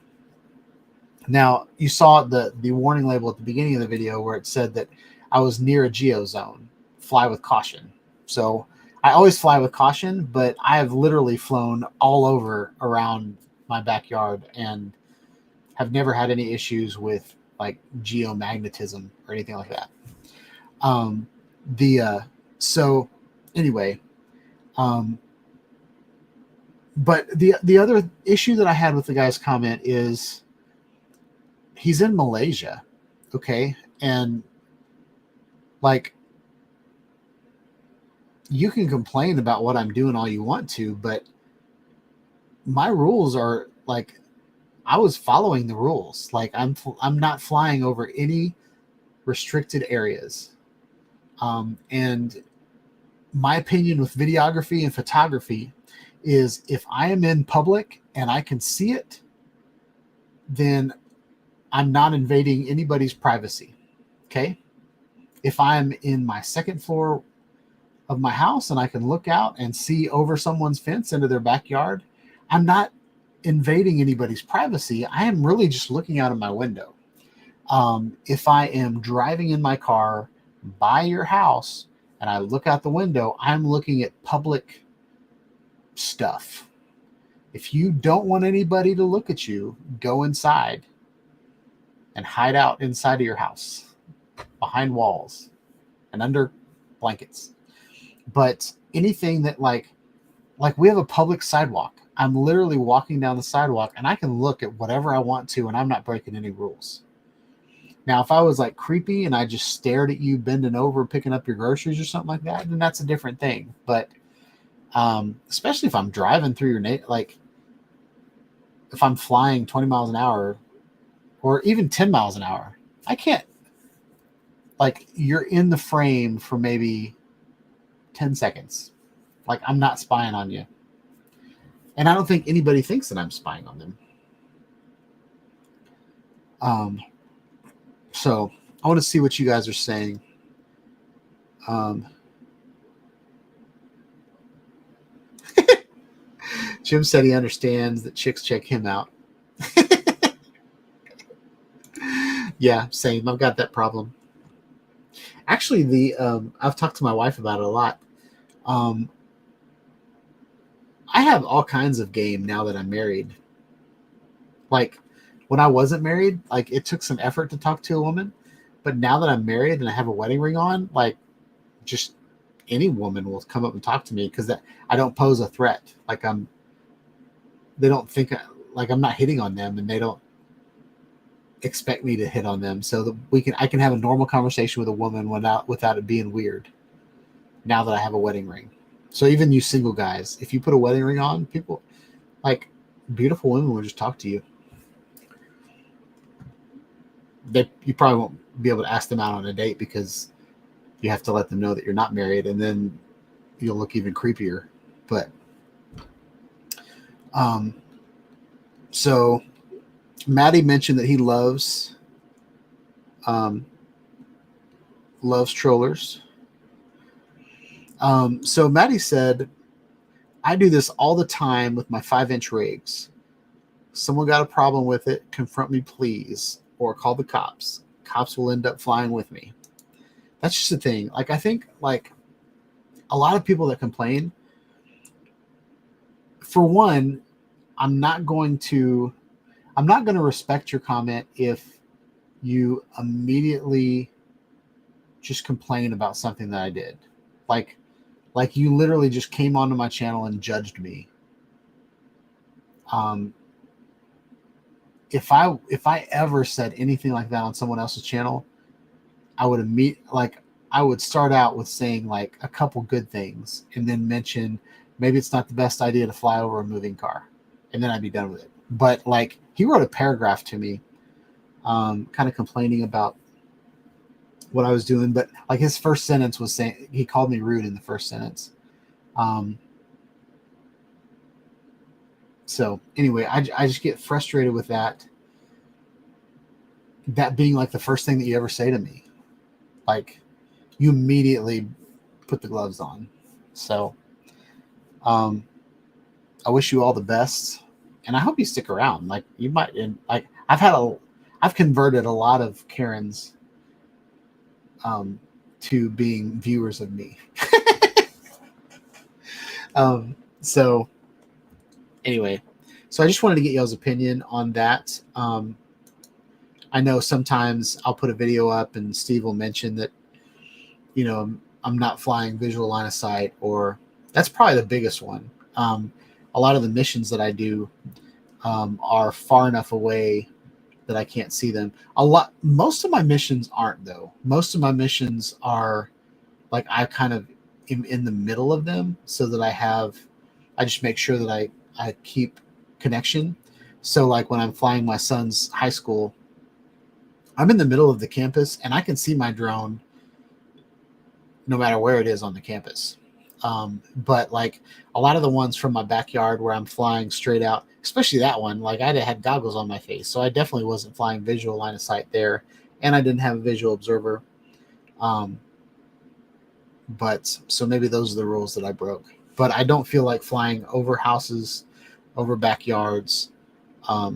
Now, you saw the warning label at the beginning of the video where it said that I was near a geo zone, fly with caution. So I always fly with caution, but I have literally flown all over around my backyard and have never had any issues with like geomagnetism or anything like that. So anyway, but the other issue that I had with the guy's comment is he's in Malaysia, okay? And like you can complain about what I'm doing all you want to, but my rules are like I was following the rules. Like I'm not flying over any restricted areas. And my opinion with videography and photography is if I am in public and I can see it, then I'm not invading anybody's privacy. Okay. If I'm in my second floor of my house and I can look out and see over someone's fence into their backyard, I'm not invading anybody's privacy. I am really just looking out of my window. If I am driving in my car by your house and I look out the window, I'm looking at public stuff. If you don't want anybody to look at you, go inside and hide out inside of your house, behind walls and under blankets. But anything that like we have a public sidewalk. I'm literally walking down the sidewalk and I can look at whatever I want to and I'm not breaking any rules. Now, if I was like creepy and I just stared at you bending over, picking up your groceries or something like that, then that's a different thing. But especially if I'm driving through your like if I'm flying 20 miles an hour or even 10 miles an hour, I can't, like you're in the frame for maybe 10 seconds. Like I'm not spying on you. And I don't think anybody thinks that I'm spying on them. So I want to see what you guys are saying. Jim said he understands that chicks check him out. Yeah, same. I've got that problem. Actually, I've talked to my wife about it a lot. I have all kinds of game now that I'm married. Like when I wasn't married, like it took some effort to talk to a woman, but now that I'm married and I have a wedding ring on, like just any woman will come up and talk to me because I don't pose a threat. Like they don't think like I'm not hitting on them, and they don't expect me to hit on them. So that I can have a normal conversation with a woman without it being weird. Now that I have a wedding ring. So even you single guys, if you put a wedding ring on, people like beautiful women will just talk to you. You probably won't be able to ask them out on a date because you have to let them know that you're not married, and then you'll look even creepier. But so Maddie mentioned that he loves trollers. So Maddie said, I do this all the time with my 5-inch rigs. Someone got a problem with it, confront me, please, or call the cops. Cops will end up flying with me. That's just the thing. Like, I think like a lot of people that complain, for one, I'm not going to respect your comment if you immediately just complain about something that I did. Like, Like, you literally just came onto my channel and judged me. If I ever said anything like that on someone else's channel, I would start out with saying like a couple good things and then mention maybe it's not the best idea to fly over a moving car, and then I'd be done with it. But like, he wrote a paragraph to me, kind of complaining about what I was doing, but like his first sentence was saying, he called me rude in the first sentence. So anyway, I just get frustrated with that being like the first thing that you ever say to me. Like, you immediately put the gloves on. So I wish you all the best, and I hope you stick around. Like, you might, and like, I've converted a lot of Karens to being viewers of me. So anyway, so I just wanted to get y'all's opinion on that. I know sometimes I'll put a video up and Steve will mention that, you know, I'm not flying visual line of sight, or that's probably the biggest one. A lot of the missions that I do are far enough away that I can't see them. Most of my missions aren't, though. Most of my missions are like, I kind of am in the middle of them, so that I just make sure that I keep connection. So like, when I'm flying my son's high school, I'm in the middle of the campus and I can see my drone no matter where it is on the campus. But like, a lot of the ones from my backyard where I'm flying straight out, especially that one, like, I had goggles on my face, so I definitely wasn't flying visual line of sight there, and I didn't have a visual observer. But so maybe those are the rules that I broke. But I don't feel like flying over houses, over backyards. I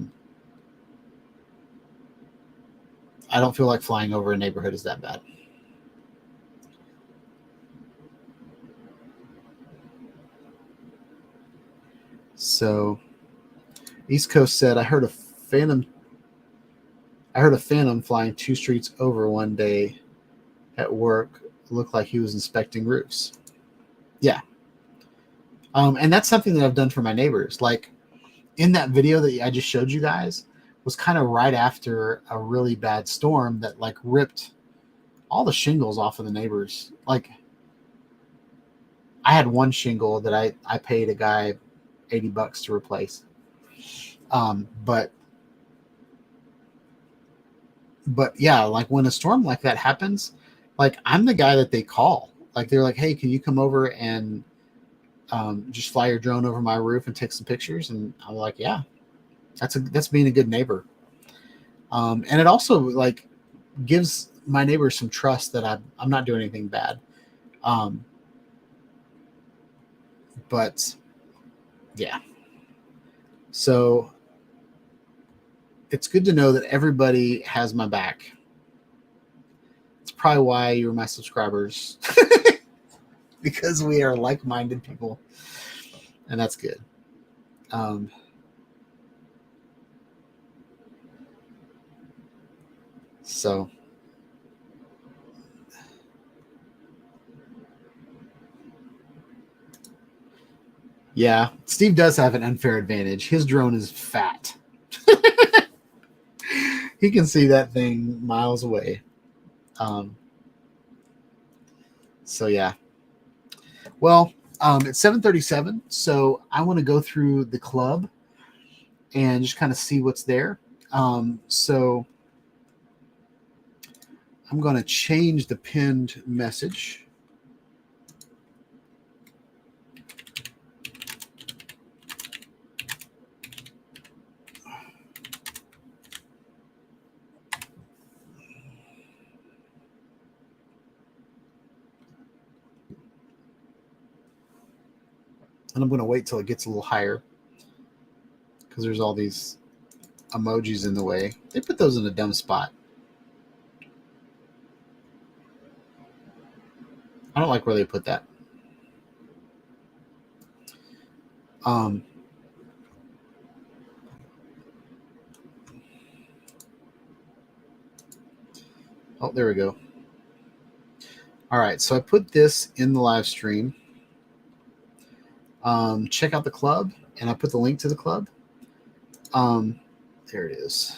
don't feel like flying over a neighborhood is that bad. So East Coast said, I heard a phantom flying 2 streets over one day at work. Looked like he was inspecting roofs. Yeah. And that's something that I've done for my neighbors. Like, in that video that I just showed you guys was kind of right after a really bad storm that like ripped all the shingles off of the neighbors. Like, I had one shingle that I paid a guy $80 to replace. But yeah, like, when a storm like that happens, like, I'm the guy that they call. Like, they're like, hey, can you come over and just fly your drone over my roof and take some pictures? And I'm like, yeah, that's being a good neighbor. And it also like gives my neighbors some trust that I'm not doing anything bad. But yeah, so it's good to know that everybody has my back. It's probably why you were my subscribers, because we are like-minded people, and that's good. So yeah, Steve does have an unfair advantage. His drone is fat. He can see that thing miles away. So yeah. Well, it's 7:37, so I want to go through the club and just kind of see what's there. So I'm going to change the pinned message. And I'm going to wait till it gets a little higher, because there's all these emojis in the way. They put those in a dumb spot. I don't like where they put that. Oh, there we go. All right, so I put this in the live stream. check out the club, and I put the link to the club. There it is.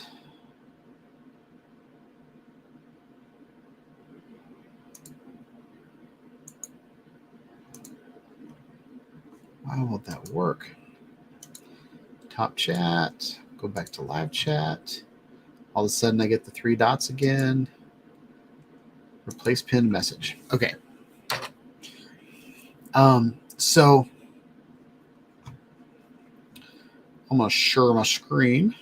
Why won't that work? Top chat, go back to live chat. All of a sudden I get the 3 dots again. Replace pinned message. Okay. So I'm going to share my screen.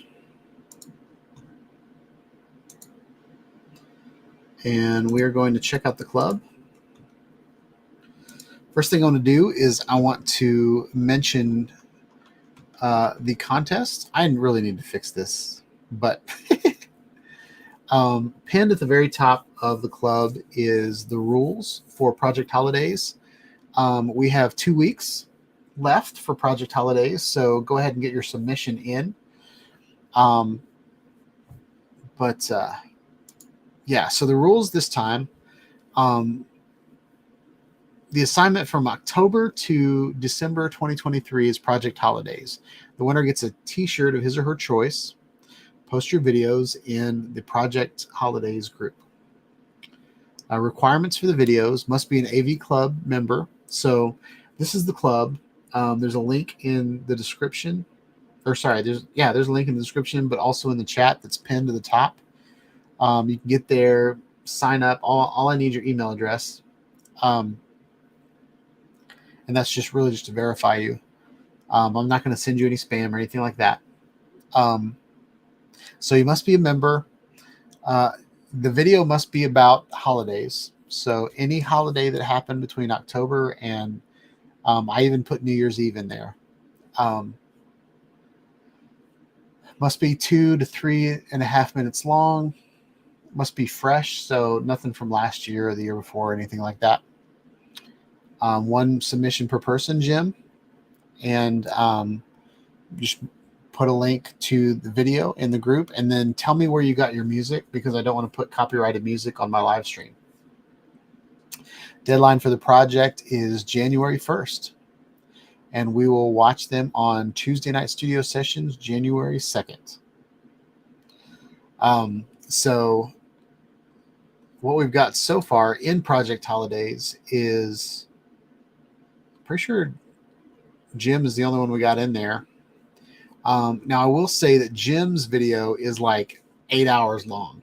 And we are going to check out the club. First thing I want to do is I want to mention the contest. I really need to fix this, but pinned at the very top of the club is the rules for Project Holidays. We have 2 weeks left for Project Holidays, so go ahead and get your submission in. Yeah, so the rules this time, the assignment from October to December 2023 is Project Holidays. The winner gets a t-shirt of his or her choice. Post your videos in the Project Holidays group. Requirements for the videos: must be an AV Club member. So this is the club. There's a link in the description. Or sorry, there's a link in the description, but also in the chat that's pinned to the top. You can get there, sign up. All I need your email address. And that's just to verify you. I'm not going to send you any spam or anything like that. So you must be a member. The video must be about holidays. So any holiday that happened between October and I even put New Year's Eve in there. Must be 2 to 3.5 minutes long. Must be fresh, so nothing from last year or the year before or anything like that. 1 submission per person, Jim. And just put a link to the video in the group, and then tell me where you got your music, because I don't want to put copyrighted music on my live stream. Deadline for the project is January 1st, and we will watch them on Tuesday night studio sessions, January 2nd. So what we've got so far in Project Holidays is, pretty sure Jim is the only one we got in there. Now I will say that Jim's video is like 8 hours long.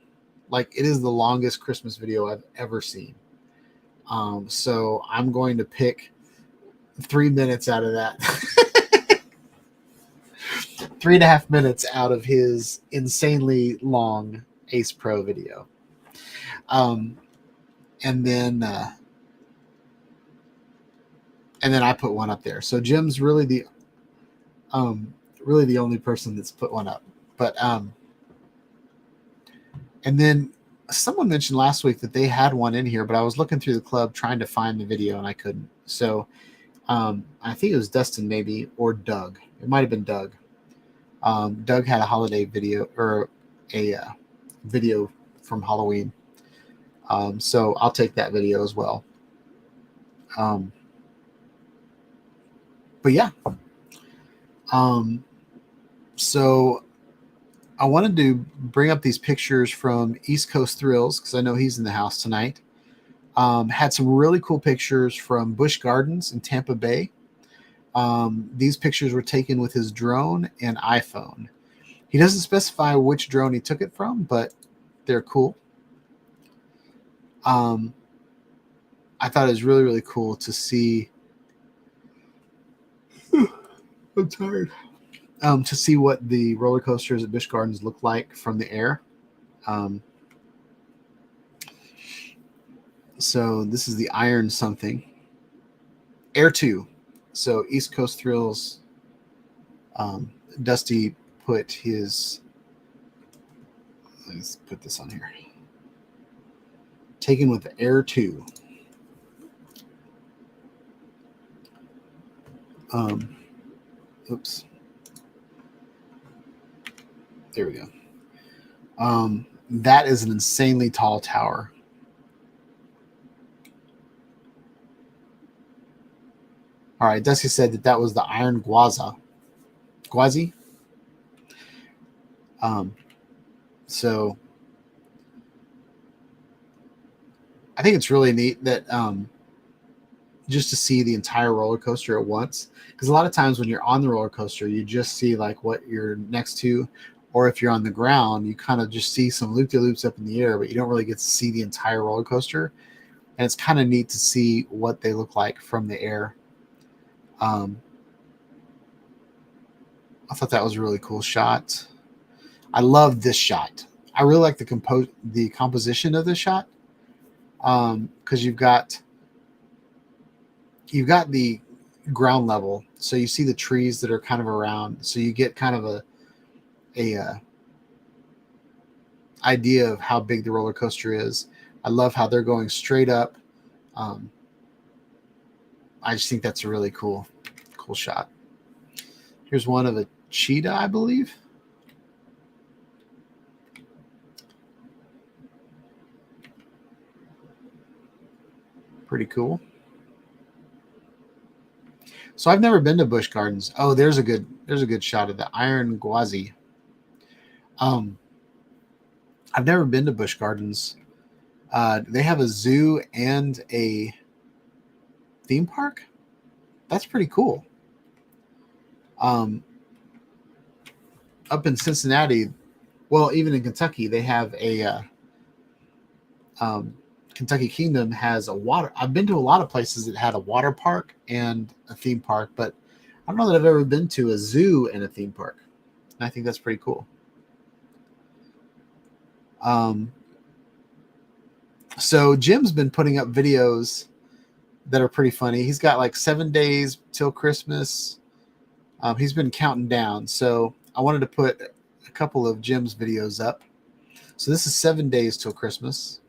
Like, it is the longest Christmas video I've ever seen. So I'm going to pick 3 minutes out of that. 3.5 minutes out of his insanely long Ace Pro video. And then I put one up there. So Jim's really the only person that's put one up. But and then someone mentioned last week that they had one in here, but I was looking through the club trying to find the video and I couldn't. So I think it was Dustin maybe, or Doug. It might have been Doug. Doug had a holiday video, or a video from Halloween. So I'll take that video as well. But yeah. So I wanted to bring up these pictures from East Coast Thrills, because I know he's in the house tonight. Had some really cool pictures from Busch Gardens in Tampa Bay. These pictures were taken with his drone and iPhone. He doesn't specify which drone he took it from, but they're cool. I thought it was really, really cool to see. I'm tired. To see what the roller coasters at Busch Gardens look like from the air. So this is the Iron something. Air 2. So East Coast Thrills. Dusty put his. Let's put this on here. Taken with the Air 2. Oops. There we go. That is an insanely tall tower. All right, Dusty said that was the Iron Gwazi. So I think it's really neat that just to see the entire roller coaster at once. Because a lot of times when you're on the roller coaster, you just see like what you're next to, or if you're on the ground, you kind of just see some loop-de-loops up in the air, but you don't really get to see the entire roller coaster. And it's kind of neat to see what they look like from the air. I thought that was a really cool shot. I love this shot. I really like the composition of this shot, because you've got the ground level, so you see the trees that are kind of around, so you get kind of a idea of how big the roller coaster is. I love how they're going straight up. I just think that's a really cool shot. Here's one of a cheetah, I believe. Pretty cool. So I've never been to Busch Gardens. Oh, there's a good shot of the Iron Gwazi. I've never been to Busch Gardens. They have a zoo and a theme park. That's pretty cool. Up in Cincinnati, well, even in Kentucky, they have a Kentucky Kingdom has a water. I've been to a lot of places that had a water park and a theme park, but I don't know that I've ever been to a zoo and a theme park. And I think that's pretty cool. So Jim's been putting up videos that are pretty funny. He's got like 7 days till Christmas. He's been counting down. So I wanted to put a couple of Jim's videos up. So this is 7 days till Christmas.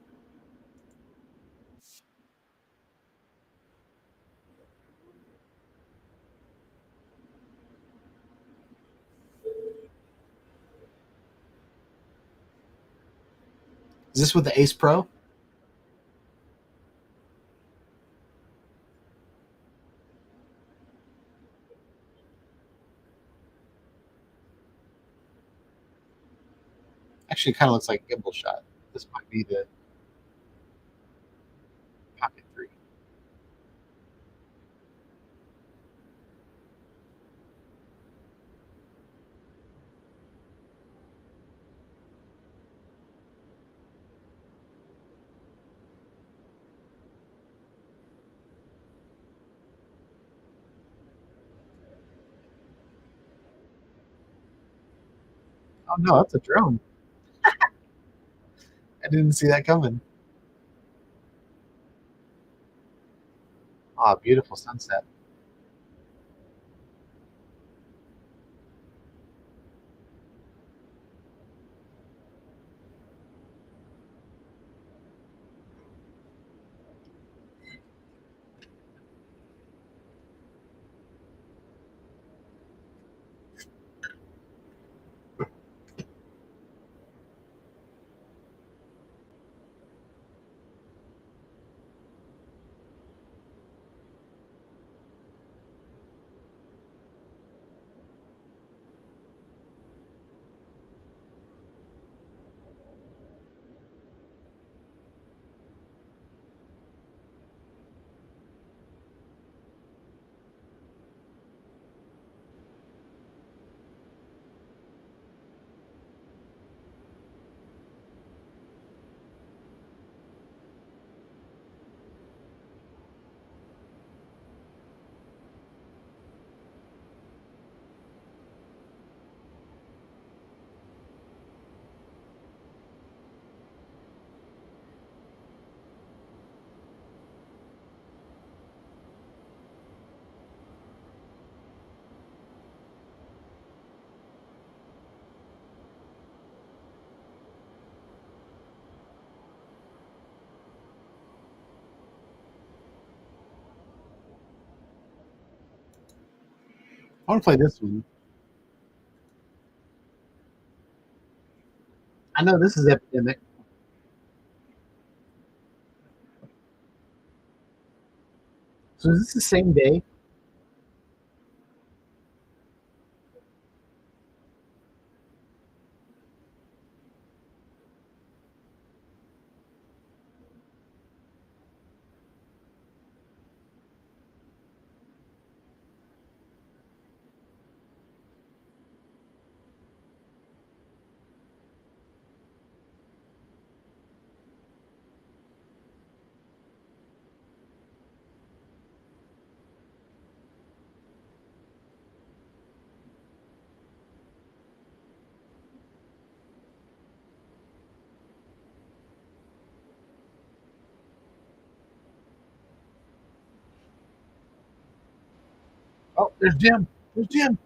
Is this with the Ace Pro? Actually, it kind of looks like a gimbal shot. This might be the Pocket 3. Oh no, that's a drone. I didn't see that coming. Ah, beautiful sunset. I want to play this one. I know this is Epidemic. So is this the same day? Oh, there's Jim. There's Jim.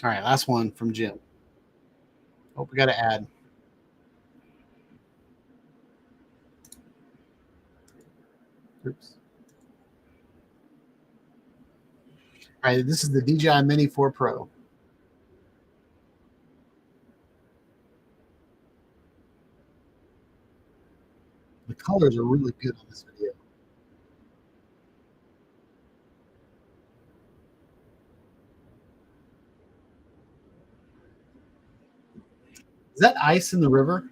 All right, last one from Jim. Oh, we got to add. Oops. All right, this is the DJI Mini 4 Pro. The colors are really good on this video. Is that ice in the river?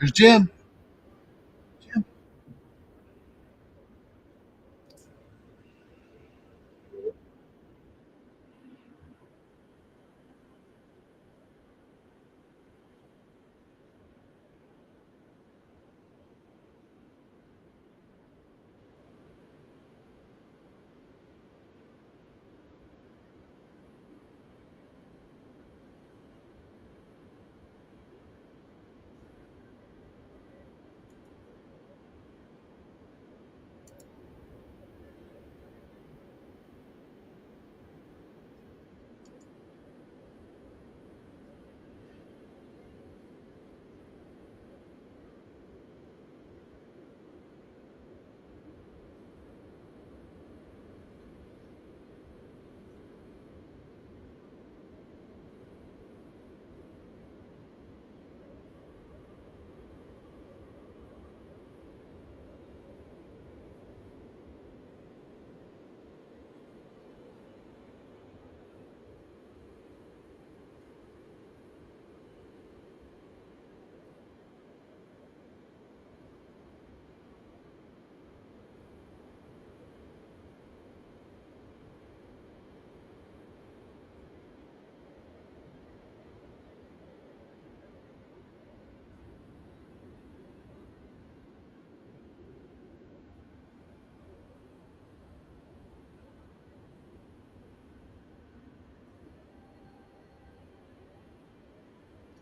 There's Jim. Jim.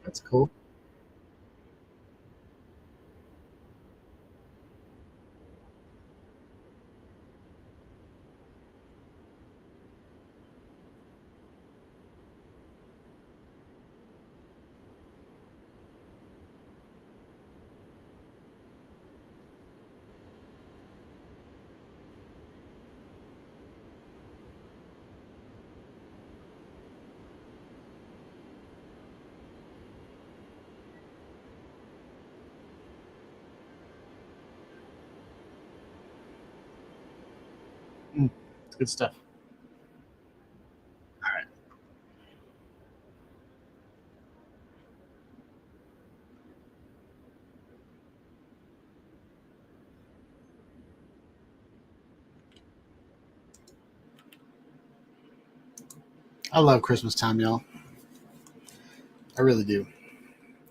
That's cool. Good stuff. I love Christmas time, y'all. I really do.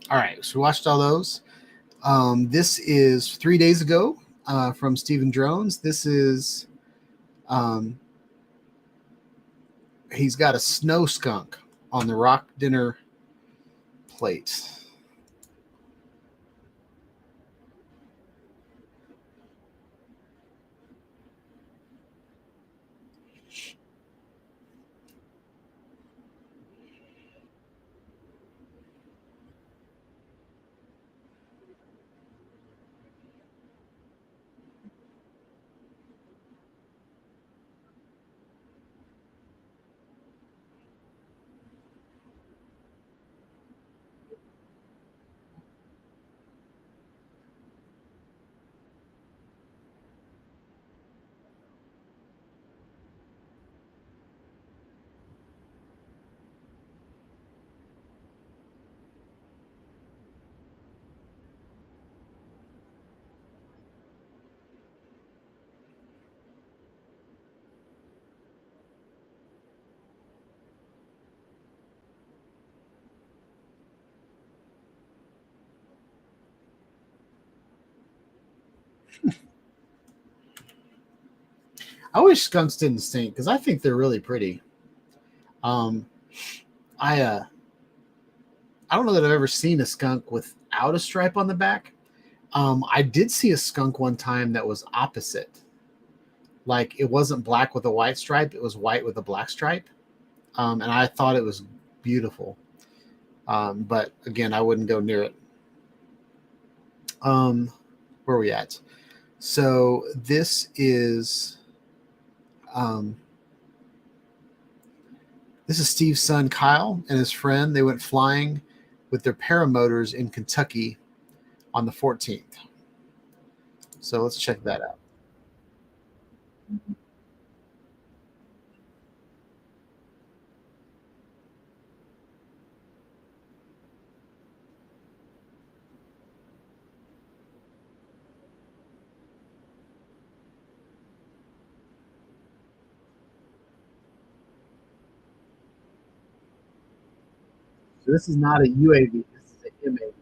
All right, so we watched all those. This is 3 days ago from Stephen Drones. This is um, he's got a snow skunk on the rock dinner plate. I wish skunks didn't stink because I think they're really pretty. Um, I I don't know that I've ever seen a skunk without a stripe on the back. I did see a skunk one time that was opposite. Like it wasn't black with a white stripe; it was white with a black stripe, and I thought it was beautiful. But again, I wouldn't go near it. Um, where are we at? So um, this is Steve's son Kyle and his friend. They went flying with their paramotors in Kentucky on the 14th. So let's check that out. So this is not a UAV. This is an MAV.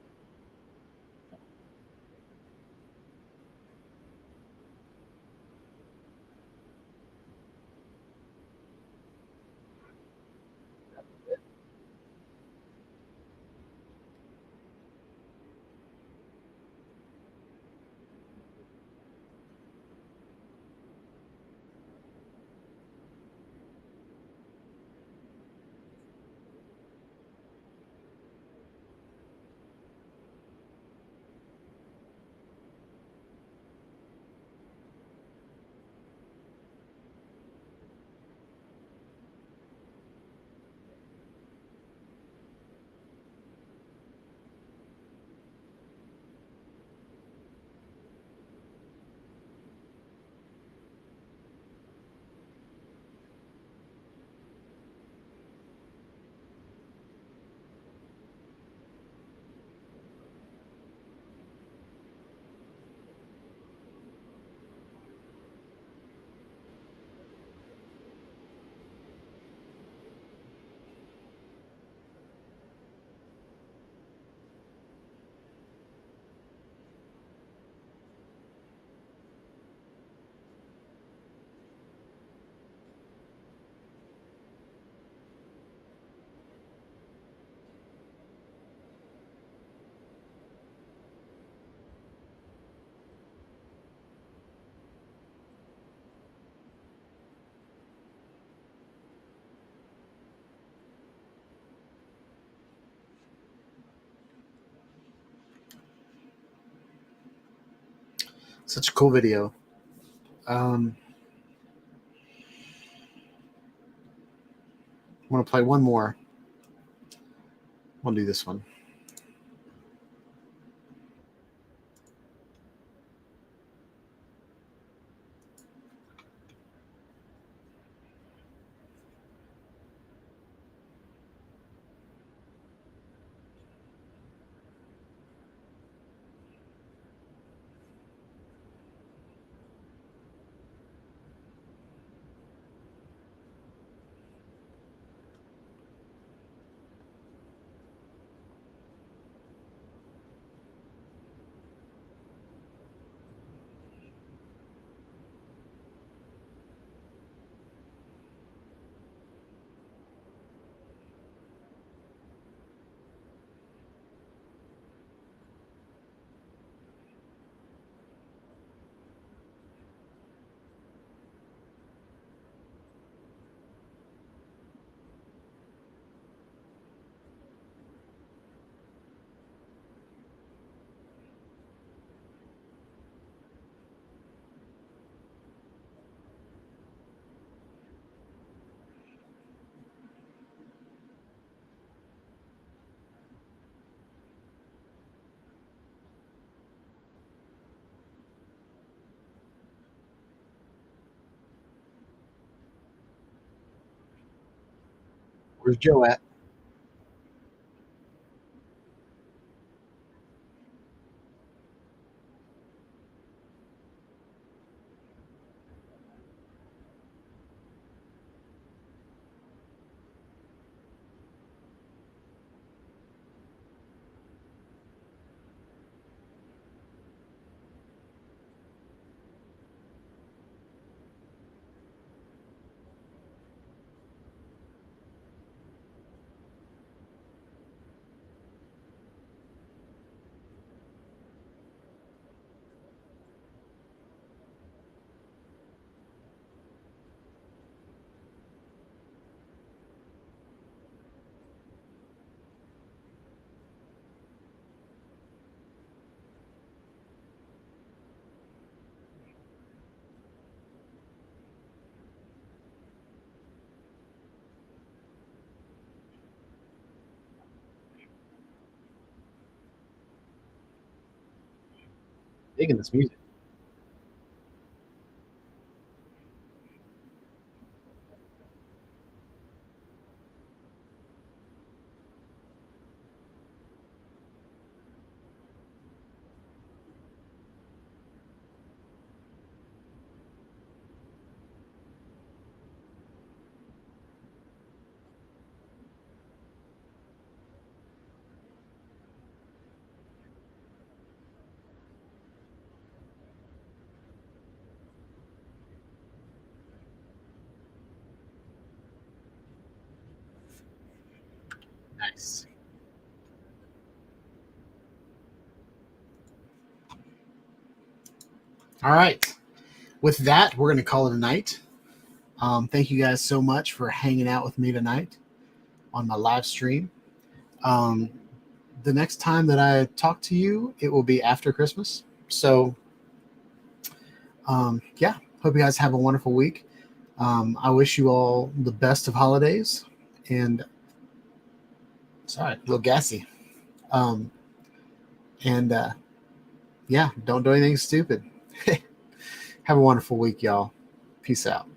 Such a cool video. Um, I want to play one more. We'll do this one. Where's Joe at? Digging this music. Nice. All right. With that, we're going to call it a night. Thank you guys so much for hanging out with me tonight on my live stream. Um, the next time that I talk to you, it will be after Christmas. So, yeah, hope you guys have a wonderful week. I wish you all the best of holidays. And sorry, a little gassy. Um, and yeah, don't do anything stupid. Have a wonderful week, y'all. Peace out.